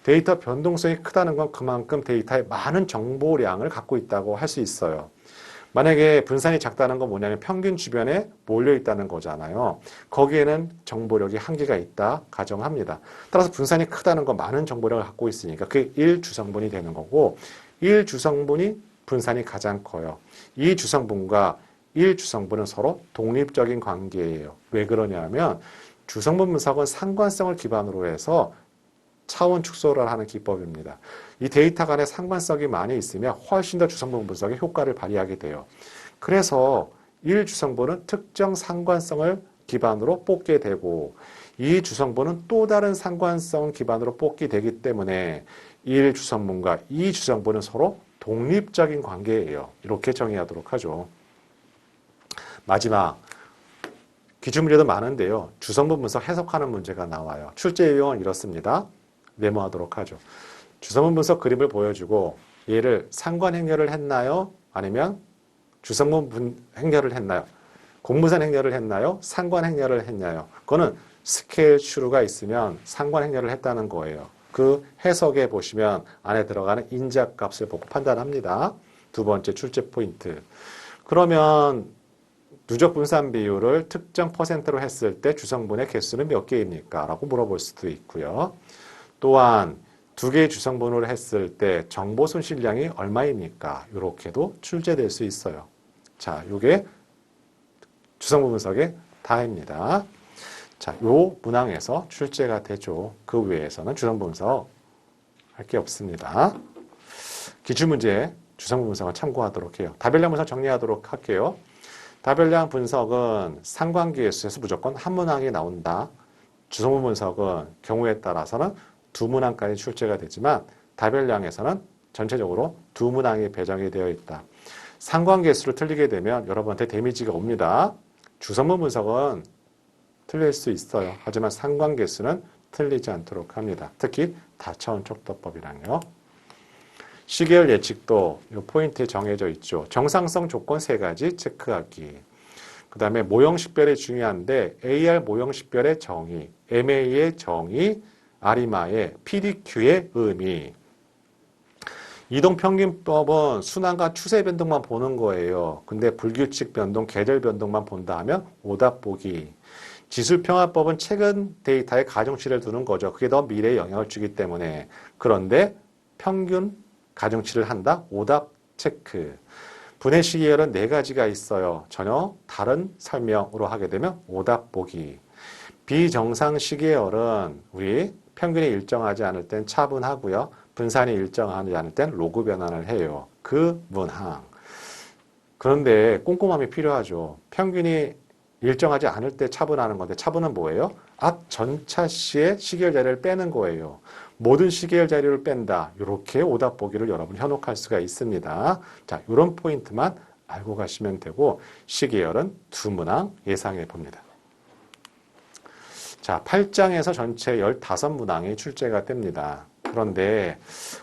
데이터 변동성이 크다는 건 그만큼 데이터에 많은 정보량을 갖고 있다고 할 수 있어요. 만약에 분산이 작다는 건 뭐냐면 평균 주변에 몰려 있다는 거잖아요. 거기에는 정보력이 한계가 있다 가정합니다. 따라서 분산이 크다는 건 많은 정보력을 갖고 있으니까 그게 1주성분이 되는 거고 1주성분이 분산이 가장 커요. 이 주성분과 1주성분은 서로 독립적인 관계예요. 왜 그러냐면 주성분 분석은 상관성을 기반으로 해서 차원 축소를 하는 기법입니다. 이 데이터 간에 상관성이 많이 있으면 훨씬 더 주성분 분석의 효과를 발휘하게 돼요. 그래서 1주성분은 특정 상관성을 기반으로 뽑게 되고 이 주성분은 또 다른 상관성 기반으로 뽑게 되기 때문에 1주성분과 2주성분은 서로 독립적인 관계예요. 이렇게 정의하도록 하죠. 마지막 기출문제도 많은데요. 주성분 분석 해석하는 문제가 나와요. 출제 유형은 이렇습니다. 메모하도록 하죠. 주성분 분석 그림을 보여주고 얘를 상관 행렬을 했나요? 아니면 주성분 행렬을 했나요? 공분산 행렬을 했나요? 상관 행렬을 했나요? 그거는 스케일 추루가 있으면 상관 행렬을 했다는 거예요. 그 해석에 보시면 안에 들어가는 인자값을 보고 판단합니다. 두 번째 출제 포인트. 그러면 누적 분산 비율을 특정 퍼센트로 했을 때 주성분의 개수는 몇 개입니까? 라고 물어볼 수도 있고요. 또한 두 개의 주성분을 했을 때 정보 손실량이 얼마입니까? 이렇게도 출제될 수 있어요. 자, 요게 주성분 분석의 다입니다. 자, 요 문항에서 출제가 되죠. 그 외에서는 주성분 분석 할 게 없습니다. 기출문제 주성분 분석을 참고하도록 해요. 다별량 분석 정리하도록 할게요. 다별량 분석은 상관계수에서 무조건 한 문항이 나온다. 주성분 분석은 경우에 따라서는 두 문항까지 출제가 되지만 다별량에서는 전체적으로 두 문항이 배정이 되어 있다. 상관계수를 틀리게 되면 여러분한테 데미지가 옵니다. 주성분 분석은 틀릴 수 있어요. 하지만 상관계수는 틀리지 않도록 합니다. 특히 다차원 척도법이랑요. 시계열 예측도 이 포인트에 정해져 있죠. 정상성 조건 3가지 체크하기. 그 다음에 모형 식별이 중요한데 AR 모형 식별의 정의, MA의 정의, 아리마의 PDQ의 의미. 이동평균법은 순환과 추세 변동만 보는 거예요. 근데 불규칙 변동, 계절 변동만 본다 하면 오답 보기. 지수평화법은 최근 데이터에 가중치를 두는 거죠. 그게 더 미래에 영향을 주기 때문에. 그런데 평균 가중치를 한다. 오답 체크. 분해 시계열은 네 가지가 있어요. 전혀 다른 설명으로 하게 되면 오답 보기. 비정상 시계열은 우리 평균이 일정하지 않을 땐 차분하고요. 분산이 일정하지 않을 땐 로그 변환을 해요. 그 문항. 그런데 꼼꼼함이 필요하죠. 평균이 일정하지 않을 때 차분하는 건데 차분은 뭐예요? 앞 전차시의 시계열 자리를 빼는 거예요. 모든 시계열 자리를 뺀다. 이렇게 오답 보기를 여러분 현혹할 수가 있습니다. 자, 이런 포인트만 알고 가시면 되고 시계열은 두 문항 예상해 봅니다. 자, 8장에서 전체 15문항이 출제가 됩니다. 그런데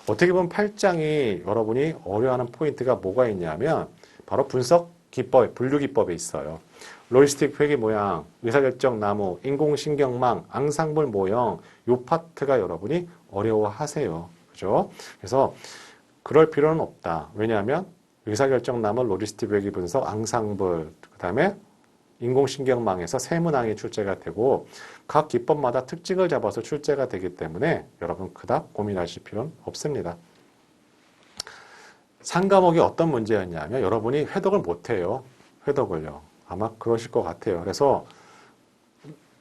어떻게 보면 8장이 여러분이 어려워하는 포인트가 뭐가 있냐면 바로 분석 기법, 분류 기법에 있어요. 로지스틱 회계 모양, 의사결정 나무, 인공신경망, 앙상블 모형 요 파트가 여러분이 어려워하세요. 그죠? 그래서 그럴 필요는 없다. 왜냐하면 의사결정 나무, 로지스틱 회계 분석, 앙상블, 그 다음에 인공신경망에서 세 문항이 출제가 되고 각 기법마다 특징을 잡아서 출제가 되기 때문에 여러분 그닥 고민하실 필요는 없습니다. 상과목이 어떤 문제였냐면 여러분이 회독을 못해요. 회독을요. 아마 그러실 것 같아요. 그래서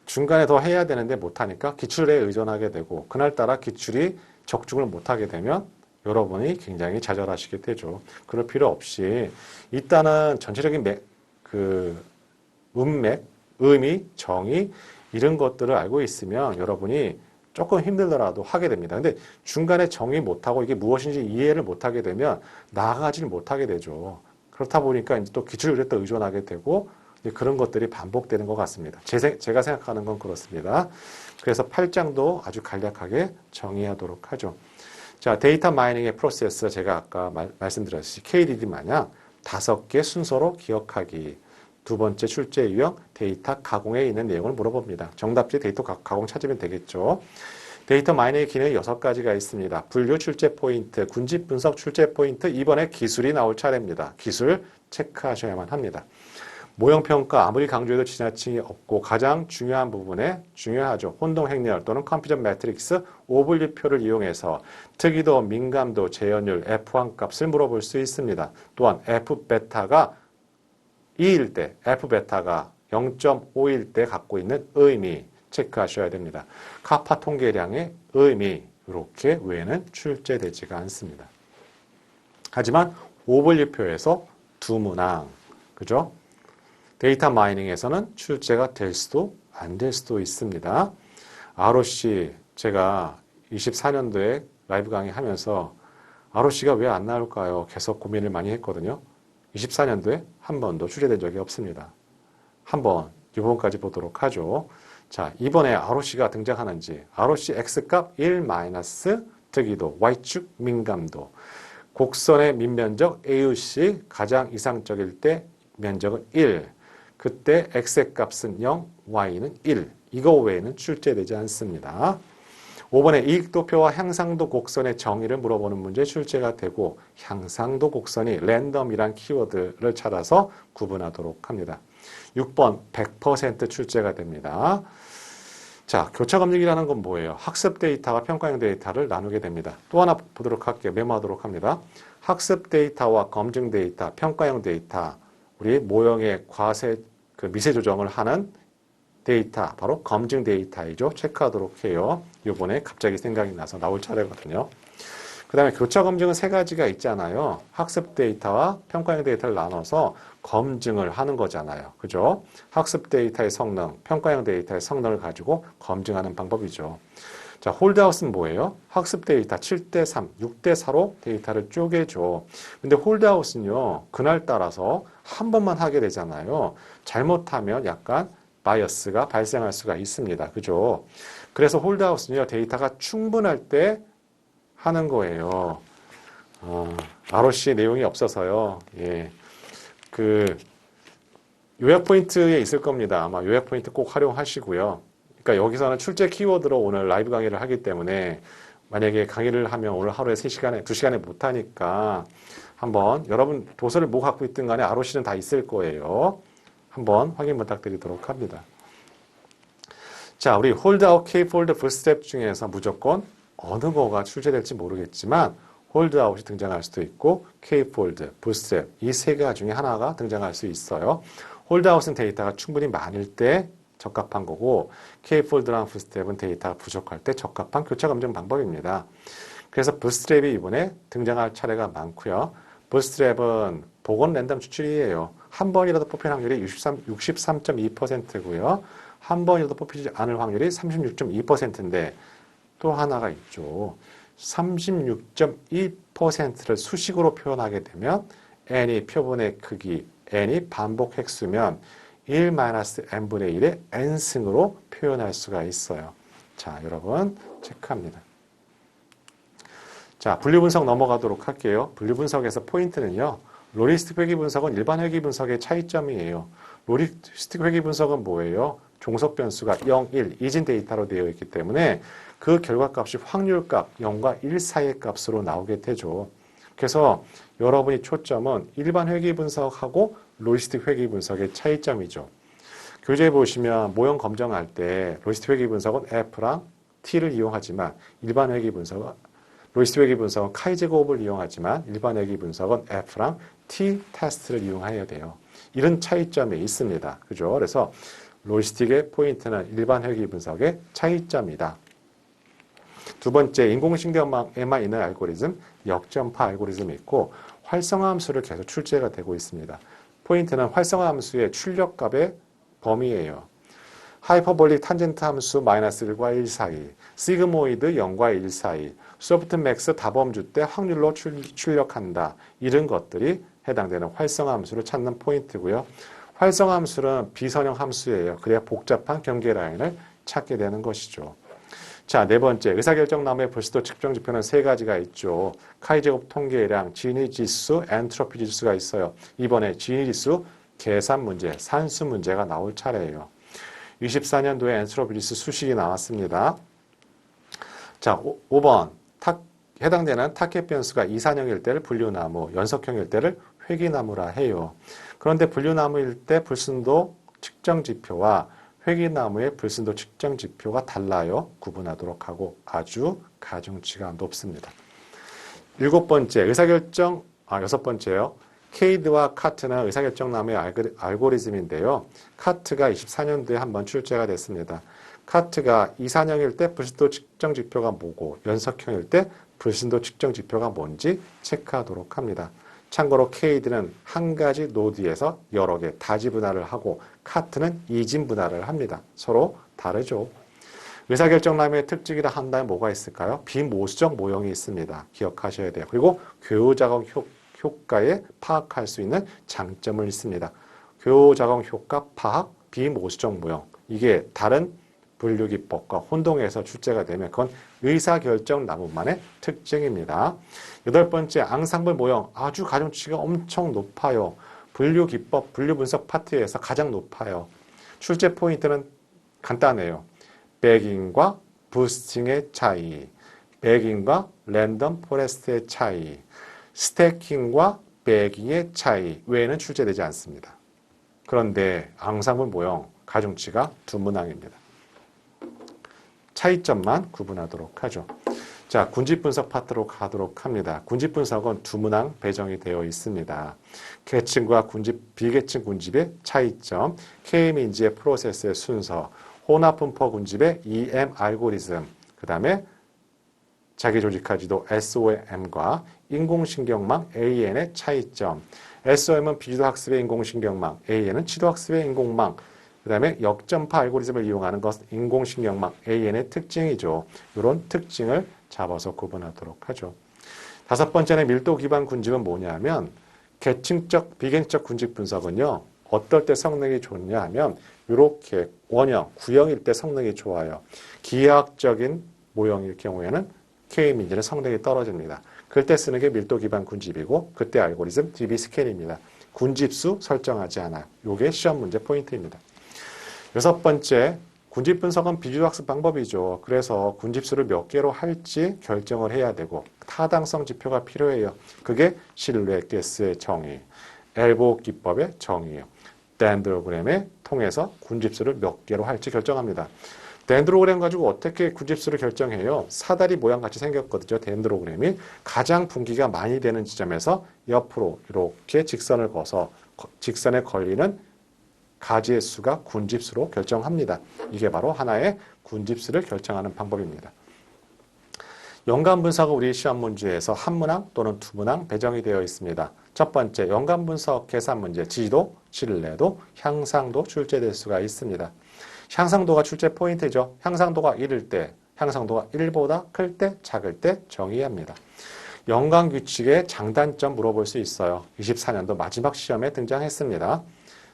중간에 더 해야 되는데 못하니까 기출에 의존하게 되고 그날따라 기출이 적중을 못하게 되면 여러분이 굉장히 좌절하시게 되죠. 그럴 필요 없이 일단은 전체적인 문맥, 의미, 정의 이런 것들을 알고 있으면 여러분이 조금 힘들더라도 하게 됩니다. 근데 중간에 정의 못하고 이게 무엇인지 이해를 못하게 되면 나아가지를 못하게 되죠. 그렇다 보니까 이제 또 기출에 또 의존하게 되고 이제 그런 것들이 반복되는 것 같습니다. 제가 생각하는 건 그렇습니다. 그래서 8장도 아주 간략하게 정의하도록 하죠. 자, 데이터 마이닝의 프로세스 제가 아까 말씀드렸듯이 KDD 마냥 5개 순서로 기억하기. 두 번째 출제 유형 데이터 가공에 있는 내용을 물어봅니다. 정답지 데이터 가공 찾으면 되겠죠. 데이터 마이닝의 기능이 6가지가 있습니다. 분류 출제 포인트, 군집 분석 출제 포인트, 이번에 기술이 나올 차례입니다. 기술 체크하셔야만 합니다. 모형평가 아무리 강조해도 지나침이 없고 가장 중요한 부분에 중요하죠. 혼동행렬 또는 컴퓨전 매트릭스 오분류표를 이용해서 특이도, 민감도, 재현율, F1 값을 물어볼 수 있습니다. 또한 F베타가 2일 때, F베타가 0.5일 때 갖고 있는 의미 체크하셔야 됩니다. 카파 통계량의 의미 이렇게 외에는 출제되지가 않습니다. 하지만 오분류표에서 두 문항, 그죠? 데이터 마이닝에서는 출제가 될 수도 안 될 수도 있습니다. ROC 제가 24년도에 라이브 강의하면서 ROC가 왜 안 나올까요? 계속 고민을 많이 했거든요. 24년도에 한 번도 출제된 적이 없습니다. 한번 이번까지 보도록 하죠. 자, 이번에 ROC가 등장하는지 ROC X값 1 마이너스 특이도 Y축 민감도 곡선의 밑면적 AUC 가장 이상적일 때 면적은 1 그때 X의 값은 0, Y는 1 이거 외에는 출제되지 않습니다. 5번에 이익도표와 향상도 곡선의 정의를 물어보는 문제 출제가 되고 향상도 곡선이 랜덤이란 키워드를 찾아서 구분하도록 합니다. 6번 100% 출제가 됩니다. 자, 교차검증이라는 건 뭐예요? 학습 데이터와 평가형 데이터를 나누게 됩니다. 또 하나 보도록 할게요. 메모하도록 합니다. 학습 데이터와 검증 데이터, 평가형 데이터, 우리 모형의 과세, 미세 조정을 하는 데이터, 바로 검증 데이터이죠. 체크하도록 해요. 이번에 갑자기 생각이 나서 나올 차례거든요. 그 다음에 교차 검증은 세 가지가 있잖아요. 학습 데이터와 평가형 데이터를 나눠서 검증을 하는 거잖아요. 그죠? 학습 데이터의 성능, 평가형 데이터의 성능을 가지고 검증하는 방법이죠. 자, 홀드아웃은 뭐예요? 학습 데이터 7대3, 6대4로 데이터를 쪼개줘. 근데 홀드아웃은요, 그날 따라서 한 번만 하게 되잖아요. 잘못하면 약간 바이어스가 발생할 수가 있습니다. 그죠? 그래서 홀드아웃은요, 데이터가 충분할 때 하는 거예요. ROC 내용이 없어서요. 예. 요약 포인트에 있을 겁니다. 아마 요약 포인트 꼭 활용하시고요. 그러니까 여기서는 출제 키워드로 오늘 라이브 강의를 하기 때문에 만약에 강의를 하면 오늘 하루에 3시간에, 2시간에 못하니까 한번 여러분 도서를 뭐 갖고 있든 간에 ROC는 다 있을 거예요. 한번 확인 부탁드리도록 합니다. 자, 우리 홀드아웃, 케이폴드, 풀스텝 중에서 무조건 어느 거가 출제될지 모르겠지만 홀드아웃이 등장할 수도 있고 K폴드, 부스트랩 이 세 가지 중에 하나가 등장할 수 있어요. 홀드아웃은 데이터가 충분히 많을 때 적합한 거고 K폴드랑 부스트랩은 데이터가 부족할 때 적합한 교차 검증 방법입니다. 그래서 부스트랩이 이번에 등장할 차례가 많고요. 부스트랩은 복원 랜덤 추출이에요. 한 번이라도 뽑힐 확률이 63.2%고요. 한 번이라도 뽑히지 않을 확률이 36.2%인데 또 하나가 있죠. 36.2%를 수식으로 표현하게 되면 n이 표본의 크기, n이 반복 획수면 1-n분의 1의 n승으로 표현할 수가 있어요. 자, 여러분 체크합니다. 자, 분류분석 넘어가도록 할게요. 분류분석에서 포인트는요. 로리스틱 회귀분석은 일반 회귀분석의 차이점이에요. 로리스틱 회귀분석은 뭐예요? 종속 변수가 0, 1, 이진 데이터로 되어 있기 때문에 그 결과값이 확률값 0과 1 사이의 값으로 나오게 되죠. 그래서 여러분이 초점은 일반 회귀분석하고 로리스틱 회귀분석의 차이점이죠. 교재에 보시면 모형 검정할 때 로리스틱 회귀분석은 F랑 T를 이용하지만 일반 회귀분석은 로리스틱 회귀분석은 카이 제곱을 이용하지만 일반 회귀분석은 F랑 T 테스트를 이용해야 돼요. 이런 차이점이 있습니다. 그죠? 그래서 로리스틱의 포인트는 일반 회귀분석의 차이점이다. 두 번째, 인공신경망에만 있는 알고리즘, 역전파 알고리즘이 있고 활성화 함수를 계속 출제가 되고 있습니다. 포인트는 활성화 함수의 출력값의 범위예요. 하이퍼볼릭 탄젠트 함수 -1과 1 사이, 시그모이드 0과 1 사이, 소프트맥스 다범주 때 확률로 출력한다. 이런 것들이 해당되는 활성화 함수를 찾는 포인트고요. 활성화 함수는 비선형 함수예요. 그래야 복잡한 경계 라인을 찾게 되는 것이죠. 자, 네 번째, 의사결정나무의 불수도 측정 지표는 세 가지가 있죠. 카이제곱 통계량, 진위지수, 엔트로피 지수가 있어요. 이번에 진위지수 계산 문제, 산수 문제가 나올 차례예요. 24년도에 엔트로피 지수 수식이 나왔습니다. 자, 5번. 해당되는 타켓 변수가 이산형일 때를 분류나무, 연속형일 때를 회귀나무라 해요. 그런데 분류나무일 때 불순도 측정 지표와 회귀나무의 불순도 측정 지표가 달라요. 구분하도록 하고 아주 가중치가 높습니다. 여섯 번째요. 케이드와 카트는 의사결정나무의 알고리즘인데요. 카트가 24년도에 한번 출제가 됐습니다. 카트가 이산형일 때 불순도 측정 지표가 뭐고 연속형일 때 불순도 측정 지표가 뭔지 체크하도록 합니다. 참고로 케이드는 한 가지 노드에서 여러 개 다지 분할을 하고 카트는 이진 분할을 합니다. 서로 다르죠. 의사결정나무의 특징이라 한다면 뭐가 있을까요? 비모수적 모형이 있습니다. 기억하셔야 돼요. 그리고 교우작용 효과에 파악할 수 있는 장점을 있습니다. 교우작용 효과 파악, 비모수적 모형. 이게 다른 분류기법과 혼동해서 출제가 되면 그건 의사결정나무만의 특징입니다. 여덟 번째, 앙상블 모형. 아주 가중치가 엄청 높아요. 분류기법, 분류분석 파트에서 가장 높아요. 출제 포인트는 간단해요. 백인과 부스팅의 차이, 백인과 랜덤 포레스트의 차이, 스태킹과 백인의 차이 외에는 출제되지 않습니다. 그런데 앙상블 모형 가중치가 두 문항입니다. 차이점만 구분하도록 하죠. 자, 군집분석 파트로 가도록 합니다. 군집분석은 두 문항 배정이 되어 있습니다. 계층과 군집, 비계층 군집의 차이점, K민지의 프로세스의 순서, 혼합분포 군집의 EM 알고리즘, 그 다음에 자기조직화지도 SOM과 인공신경망 AN의 차이점. SOM은 비주도학습의 인공신경망, AN은 치도학습의 인공망, 그 다음에 역전파 알고리즘을 이용하는 것, 인공신경망 AN의 특징이죠. 이런 특징을 잡아서 구분하도록 하죠. 다섯 번째는 밀도 기반 군집은 뭐냐면 계층적, 비계층적 군집 분석은요. 어떨 때 성능이 좋냐 하면 이렇게 원형, 구형일 때 성능이 좋아요. 기하학적인 모형일 경우에는 K민지는 성능이 떨어집니다. 그럴 때 쓰는 게 밀도 기반 군집이고 그때 알고리즘 DB 스캔입니다. 군집수 설정하지 않아요. 이게 시험 문제 포인트입니다. 여섯 번째, 군집 분석은 비주도학습 방법이죠. 그래서 군집수를 몇 개로 할지 결정을 해야 되고 타당성 지표가 필요해요. 그게 실루엣 개수의 정의, 엘보 기법의 정의예요. 덴드로그램에 통해서 군집수를 몇 개로 할지 결정합니다. 덴드로그램 가지고 어떻게 군집수를 결정해요? 사다리 모양 같이 생겼거든요. 덴드로그램이 가장 분기가 많이 되는 지점에서 옆으로 이렇게 직선을 그어서 직선에 걸리는 가지의 수가 군집수로 결정합니다. 이게 바로 하나의 군집수를 결정하는 방법입니다. 연관 분석은 우리 시험 문제에서 한 문항 또는 두 문항 배정이 되어 있습니다. 첫 번째, 연관 분석 계산 문제, 지도, 신뢰도, 향상도 출제될 수가 있습니다. 향상도가 출제 포인트죠. 향상도가 1일 때, 향상도가 1보다 클 때, 작을 때 정의합니다. 연관 규칙의 장단점 물어볼 수 있어요. 24년도 마지막 시험에 등장했습니다.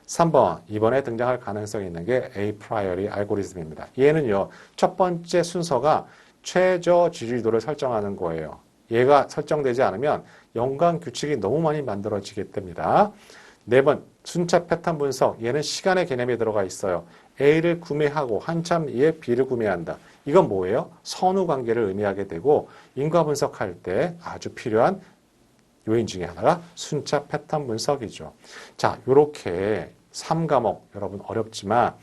3번, 이번에 등장할 가능성이 있는 게 A 프라이어리 알고리즘입니다. 얘는요, 첫 번째 순서가 최저 지지도를 설정하는 거예요. 얘가 설정되지 않으면 연관 규칙이 너무 많이 만들어지게 됩니다. 4번, 순차 패턴 분석. 얘는 시간의 개념이 들어가 있어요. A를 구매하고 한참 뒤에 B를 구매한다. 이건 뭐예요? 선후 관계를 의미하게 되고 인과 분석할 때 아주 필요한 요인 중에 하나가 순차 패턴 분석이죠. 자, 요렇게 3과목 여러분 어렵지만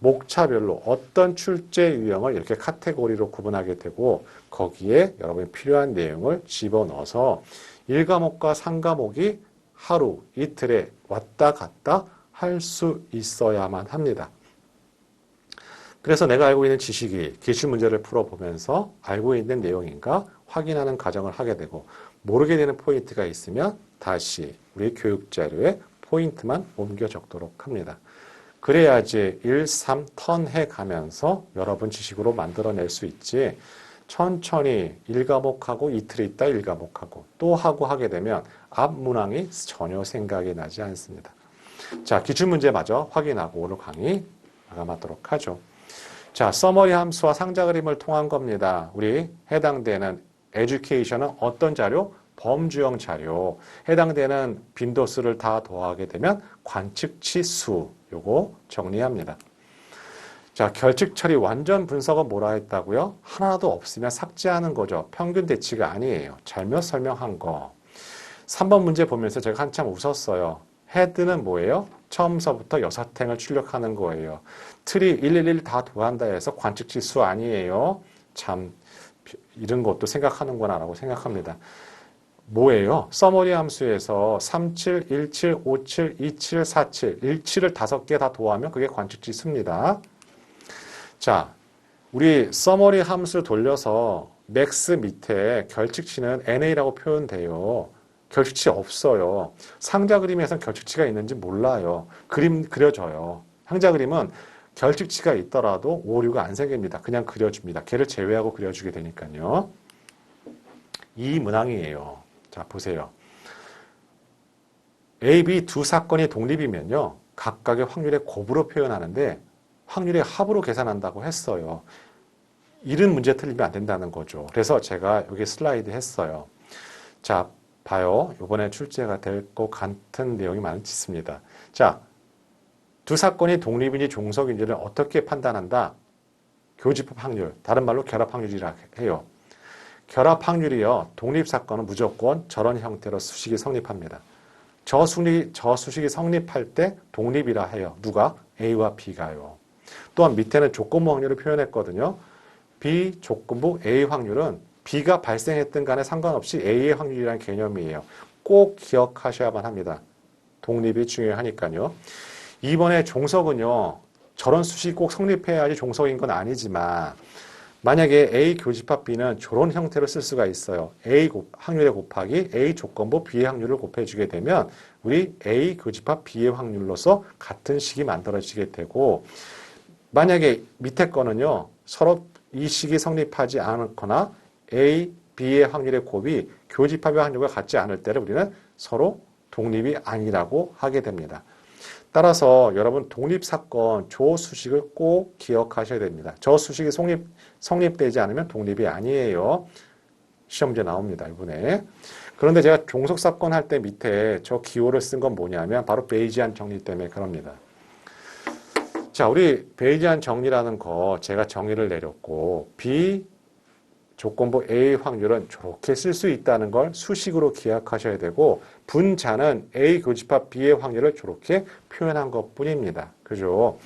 목차별로 어떤 출제 유형을 이렇게 카테고리로 구분하게 되고 거기에 여러분이 필요한 내용을 집어넣어서 1과목과 3과목이 하루, 이틀에 왔다 갔다 할 수 있어야만 합니다. 그래서 내가 알고 있는 지식이 기출문제를 풀어보면서 알고 있는 내용인가 확인하는 과정을 하게 되고 모르게 되는 포인트가 있으면 다시 우리 교육자료에 포인트만 옮겨 적도록 합니다. 그래야지 1, 3 턴해 가면서 여러분 지식으로 만들어낼 수 있지 천천히 1과목하고 이틀 있다 1과목하고 또 하고 하게 되면 앞 문항이 전혀 생각이 나지 않습니다. 자, 기출문제 마저 확인하고 오늘 강의 마감하도록 하죠. 자, 서머리 함수와 상자 그림을 통한 겁니다. 우리 해당되는 에듀케이션은 어떤 자료? 범주형 자료. 해당되는 빈도수를 다 더하게 되면 관측치 수. 요거 정리합니다. 자, 결칙 처리 완전 분석은 뭐라 했다고요? 하나도 없으면 삭제하는 거죠. 평균 대치가 아니에요. 잘못 설명한 거. 3번 문제 보면서 제가 한참 웃었어요. 헤드는 뭐예요? 처음서부터 6행을 출력하는 거예요. 틀이 111 다 더한다 해서 관측치 수 아니에요. 참 이런 것도 생각하는구나 라고 생각합니다. 뭐예요? 서머리 함수에서 37, 17, 57, 27, 47, 17을 5개 다 더하면 그게 관측치 수입니다. 자, 우리 서머리 함수 돌려서 맥스 밑에 결측치는 NA라고 표현돼요. 결측치 없어요. 상자 그림에선 결측치가 있는지 몰라요. 그림 그려져요. 상자 그림은 결측치가 있더라도 오류가 안 생깁니다. 그냥 그려줍니다. 걔를 제외하고 그려주게 되니까요. 이 문항이에요. 자, 보세요. A, B 두 사건이 독립이면요. 각각의 확률의 곱으로 표현하는데 확률의 합으로 계산한다고 했어요. 이런 문제 틀리면 안 된다는 거죠. 그래서 제가 여기 슬라이드 했어요. 자, 봐요. 이번에 출제가 될 것 같은 내용이 많습니다. 자, 두 사건이 독립인지 종속인지를 어떻게 판단한다? 교집합 확률, 다른 말로 결합 확률이라 해요. 결합 확률이요. 독립 사건은 무조건 저런 형태로 수식이 성립합니다. 저 수식이 성립할 때 독립이라 해요. 누가? A와 B가요. 또한 밑에는 조건부 확률을 표현했거든요. B 조건부 A 확률은 B가 발생했든 간에 상관없이 A의 확률이라는 개념이에요. 꼭 기억하셔야만 합니다. 독립이 중요하니까요. 이번에 종속은요. 저런 수식이 꼭 성립해야지 종속인 건 아니지만 만약에 A 교집합 B는 저런 형태로 쓸 수가 있어요. A 확률에 곱하기 A 조건부 B의 확률을 곱해주게 되면 우리 A 교집합 B의 확률로서 같은 식이 만들어지게 되고 만약에 밑에 거는요. 서로 이 식이 성립하지 않거나 A, B의 확률의 곱이 교집합의 확률과 같지 않을 때를 우리는 서로 독립이 아니라고 하게 됩니다. 따라서 여러분 독립사건 저 수식을 꼭 기억하셔야 됩니다. 저 수식이 성립되지 않으면 독립이 아니에요. 시험 문제 나옵니다. 이번에. 그런데 제가 종속사건 할 때 밑에 저 기호를 쓴 건 뭐냐면 바로 베이지안 정리 때문에 그럽니다. 자, 우리 베이지안 정리라는 거 제가 정의를 내렸고 B 조건부 A 확률은 저렇게 쓸 수 있다는 걸 수식으로 기억하셔야 되고 분자는 A 교집합 B의 확률을 저렇게 표현한 것 뿐입니다. 그죠?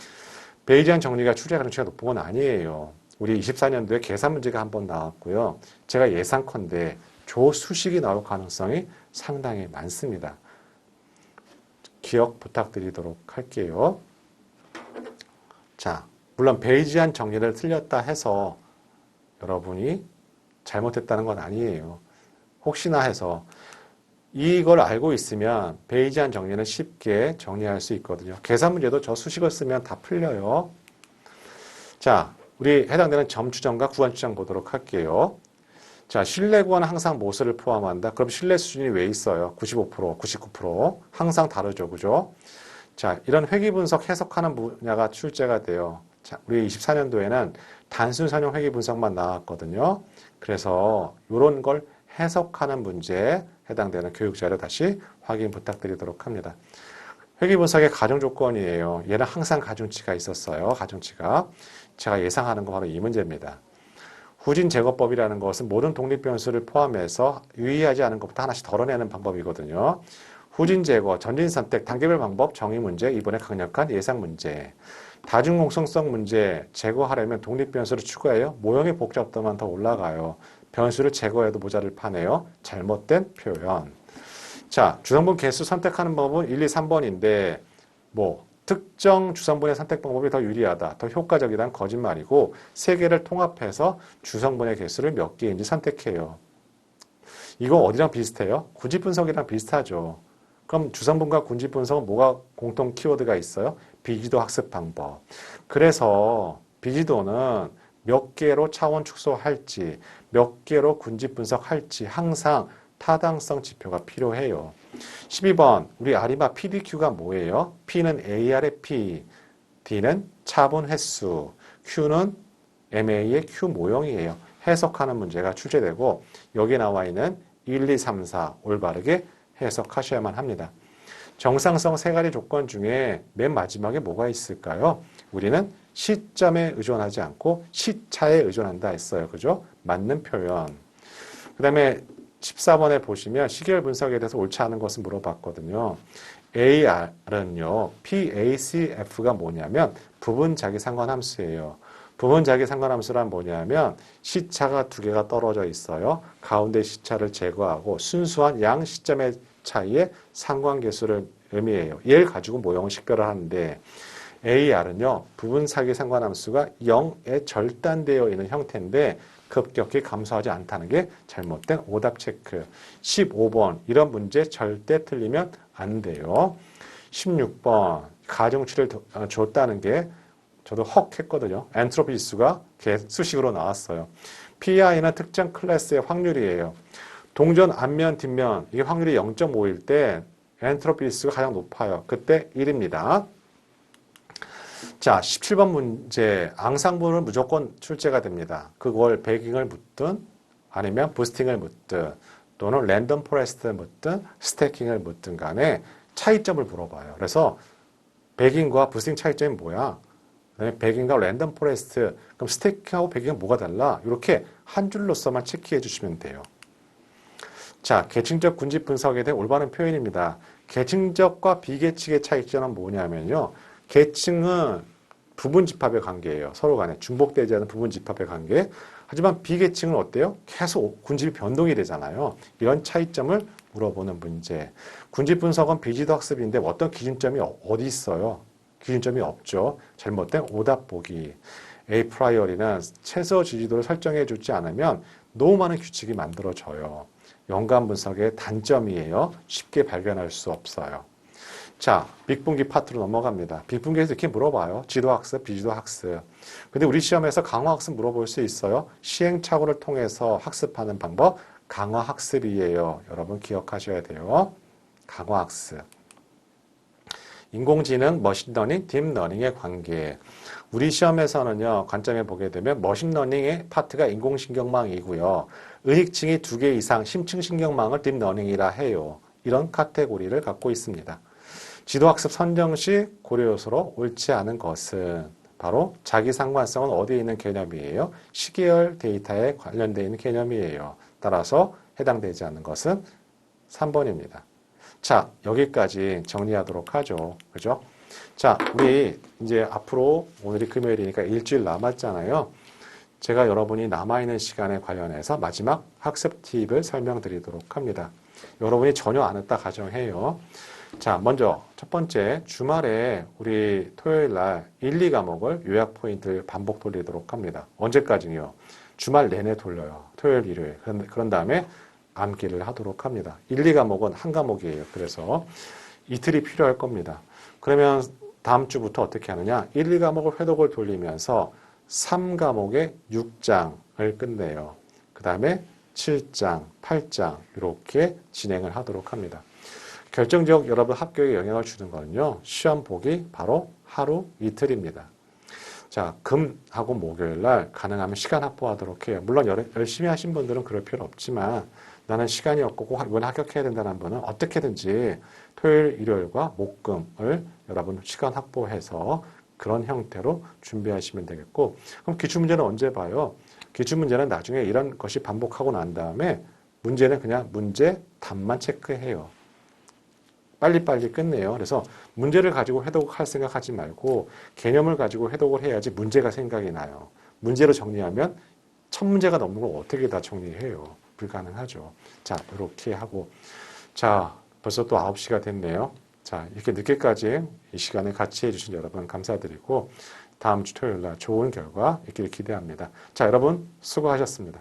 베이지안 정리가 출제 가능성이 높은 건 아니에요. 우리 24년도에 계산 문제가 한번 나왔고요. 제가 예상컨대 조수식이 나올 가능성이 상당히 많습니다. 기억 부탁드리도록 할게요. 자, 물론 베이지안 정리를 틀렸다 해서 여러분이 잘못했다는 건 아니에요. 혹시나 해서 이걸 알고 있으면 베이지안 정리는 쉽게 정리할 수 있거든요. 계산 문제도 저 수식을 쓰면 다 풀려요. 자, 우리 해당되는 점추정과 구간추정 보도록 할게요. 자, 신뢰 구간은 항상 모수를 포함한다. 그럼 신뢰 수준이 왜 있어요? 95%, 99%. 항상 다르죠. 그죠? 자, 이런 회귀 분석 해석하는 분야가 출제가 돼요. 자, 우리 24년도에는 단순 선형 회귀 분석만 나왔거든요. 그래서 이런 걸 해석하는 문제에 해당되는 교육자료 다시 확인 부탁드리도록 합니다. 회귀 분석의 가정 조건이에요. 얘는 항상 가중치가 있었어요. 가중치가. 제가 예상하는 거 바로 이 문제입니다. 후진 제거법이라는 것은 모든 독립 변수를 포함해서 유의하지 않은 것부터 하나씩 덜어내는 방법이거든요. 후진 제거, 전진 선택, 단계별 방법, 정의 문제, 이번에 강력한 예상 문제. 다중 공성성 문제 제거하려면 독립 변수를 추가해요. 모형의 복잡도만 더 올라가요. 변수를 제거해도 모자를 파네요. 잘못된 표현. 자, 주성분 개수 선택하는 방법은 1, 2, 3번인데 특정 주성분의 선택 방법이 더 유리하다, 더 효과적이다는 거짓말이고 세 개를 통합해서 주성분의 개수를 몇 개인지 선택해요. 이거 어디랑 비슷해요? 군집 분석이랑 비슷하죠. 그럼 주성분과 군집 분석은 뭐가 공통 키워드가 있어요? 비지도 학습 방법. 그래서 비지도는 몇 개로 차원 축소할지, 몇 개로 군집 분석할지 항상 타당성 지표가 필요해요. 12번 우리 아리마 PDQ가 뭐예요? P는 AR의 P, D는 차분 횟수, Q는 MA의 Q 모형이에요. 해석하는 문제가 출제되고 여기에 나와 있는 1, 2, 3, 4 올바르게 해석하셔야만 합니다. 정상성 세 가지 조건 중에 맨 마지막에 뭐가 있을까요? 우리는 시점에 의존하지 않고 시차에 의존한다 했어요. 그죠? 맞는 표현. 그 다음에 14번에 보시면 시계열 분석에 대해서 옳지 않은 것을 물어봤거든요. AR은요, PACF가 뭐냐면 부분 자기 상관함수예요. 부분 자기 상관함수란 뭐냐면 시차가 두 개가 떨어져 있어요. 가운데 시차를 제거하고 순수한 양 시점의 차이의 상관계수를 의미해요. 얘를 가지고 모형을 식별을 하는데 AR은요, 부분 사기 상관함수가 0에 절단되어 있는 형태인데 급격히 감소하지 않다는 게 잘못된 오답 체크. 15번 이런 문제 절대 틀리면 안 돼요. 16번 가정치를 줬다는 게 저도 헉 했거든요. 엔트로피 지수가 수식으로 나왔어요. PI는 특정 클래스의 확률이에요. 동전 앞면 뒷면 이게 확률이 0.5일 때 엔트로피 지수가 가장 높아요. 그때 1입니다. 자, 17번 문제. 앙상블은 무조건 출제가 됩니다. 그걸 배깅을 묻든 아니면 부스팅을 묻든 또는 랜덤 포레스트를 묻든 스태킹을 묻든 간에 차이점을 물어봐요. 그래서 배깅과 부스팅 차이점이 뭐야? 배깅과 랜덤 포레스트, 그럼 스태킹하고 배깅은 뭐가 달라? 이렇게 한 줄로서만 체크해 주시면 돼요. 자, 계층적 군집 분석에 대한 올바른 표현입니다. 계층적과 비계층의 차이점은 뭐냐면요. 계층은 부분 집합의 관계예요. 서로 간에 중복되지 않은 부분 집합의 관계. 하지만 비계층은 어때요? 계속 군집이 변동이 되잖아요. 이런 차이점을 물어보는 문제. 군집 분석은 비지도 학습인데 어떤 기준점이 어디 있어요? 기준점이 없죠. 잘못된 오답 보기. A 프라이어리는 최소 지지도를 설정해 주지 않으면 너무 많은 규칙이 만들어져요. 연관 분석의 단점이에요. 쉽게 발견할 수 없어요. 자, 빅분기 파트로 넘어갑니다. 빅분기에서 이렇게 물어봐요. 지도학습, 비지도학습. 근데 우리 시험에서 강화학습 물어볼 수 있어요. 시행착오를 통해서 학습하는 방법, 강화학습이에요. 여러분 기억하셔야 돼요. 강화학습. 인공지능, 머신러닝, 딥러닝의 관계. 우리 시험에서는요, 관점에 보게 되면 머신러닝의 파트가 인공신경망이고요. 의익층이 2개 이상 심층 신경망을 딥러닝이라 해요. 이런 카테고리를 갖고 있습니다. 지도학습 선정 시 고려요소로 옳지 않은 것은 바로 자기 상관성은 어디에 있는 개념이에요? 시계열 데이터에 관련되어 있는 개념이에요. 따라서 해당되지 않는 것은 3번입니다. 자, 여기까지 정리하도록 하죠. 그죠? 자, 우리 이제 앞으로 오늘이 금요일이니까 일주일 남았잖아요. 제가 여러분이 남아있는 시간에 관련해서 마지막 학습 팁을 설명드리도록 합니다. 여러분이 전혀 안 했다 가정해요. 자, 먼저 첫 번째, 주말에 우리 토요일 날 1, 2과목을 요약 포인트를 반복 돌리도록 합니다. 언제까지요? 주말 내내 돌려요. 토요일, 일요일. 그런 다음에 암기를 하도록 합니다. 1, 2과목은 한 과목이에요. 그래서 이틀이 필요할 겁니다. 그러면 다음 주부터 어떻게 하느냐? 1, 2과목을 회독을 돌리면서 3과목의 6장을 끝내요. 그 다음에 7장, 8장 이렇게 진행을 하도록 합니다. 결정적 여러분 합격에 영향을 주는 거는요. 시험 보기 바로 하루 이틀입니다. 자, 금하고 목요일 날 가능하면 시간 확보하도록 해요. 물론 열심히 하신 분들은 그럴 필요 없지만 나는 시간이 없고 꼭 이번에 합격해야 된다는 분은 어떻게든지 토요일, 일요일과 목금을 여러분 시간 확보해서 그런 형태로 준비하시면 되겠고, 그럼 기출문제는 언제 봐요? 기출문제는 나중에 이런 것이 반복하고 난 다음에 문제는 그냥 문제 답만 체크해요. 빨리빨리 끝내요. 그래서 문제를 가지고 해독할 생각하지 말고 개념을 가지고 해독을 해야지 문제가 생각이 나요. 문제로 정리하면 첫 문제가 넘는 걸 어떻게 다 정리해요? 불가능하죠. 자, 이렇게 하고. 자, 벌써 또 9시가 됐네요. 자, 이렇게 늦게까지 이 시간을 같이 해주신 여러분 감사드리고 다음 주 토요일 날 좋은 결과 있기를 기대합니다. 자, 여러분 수고하셨습니다.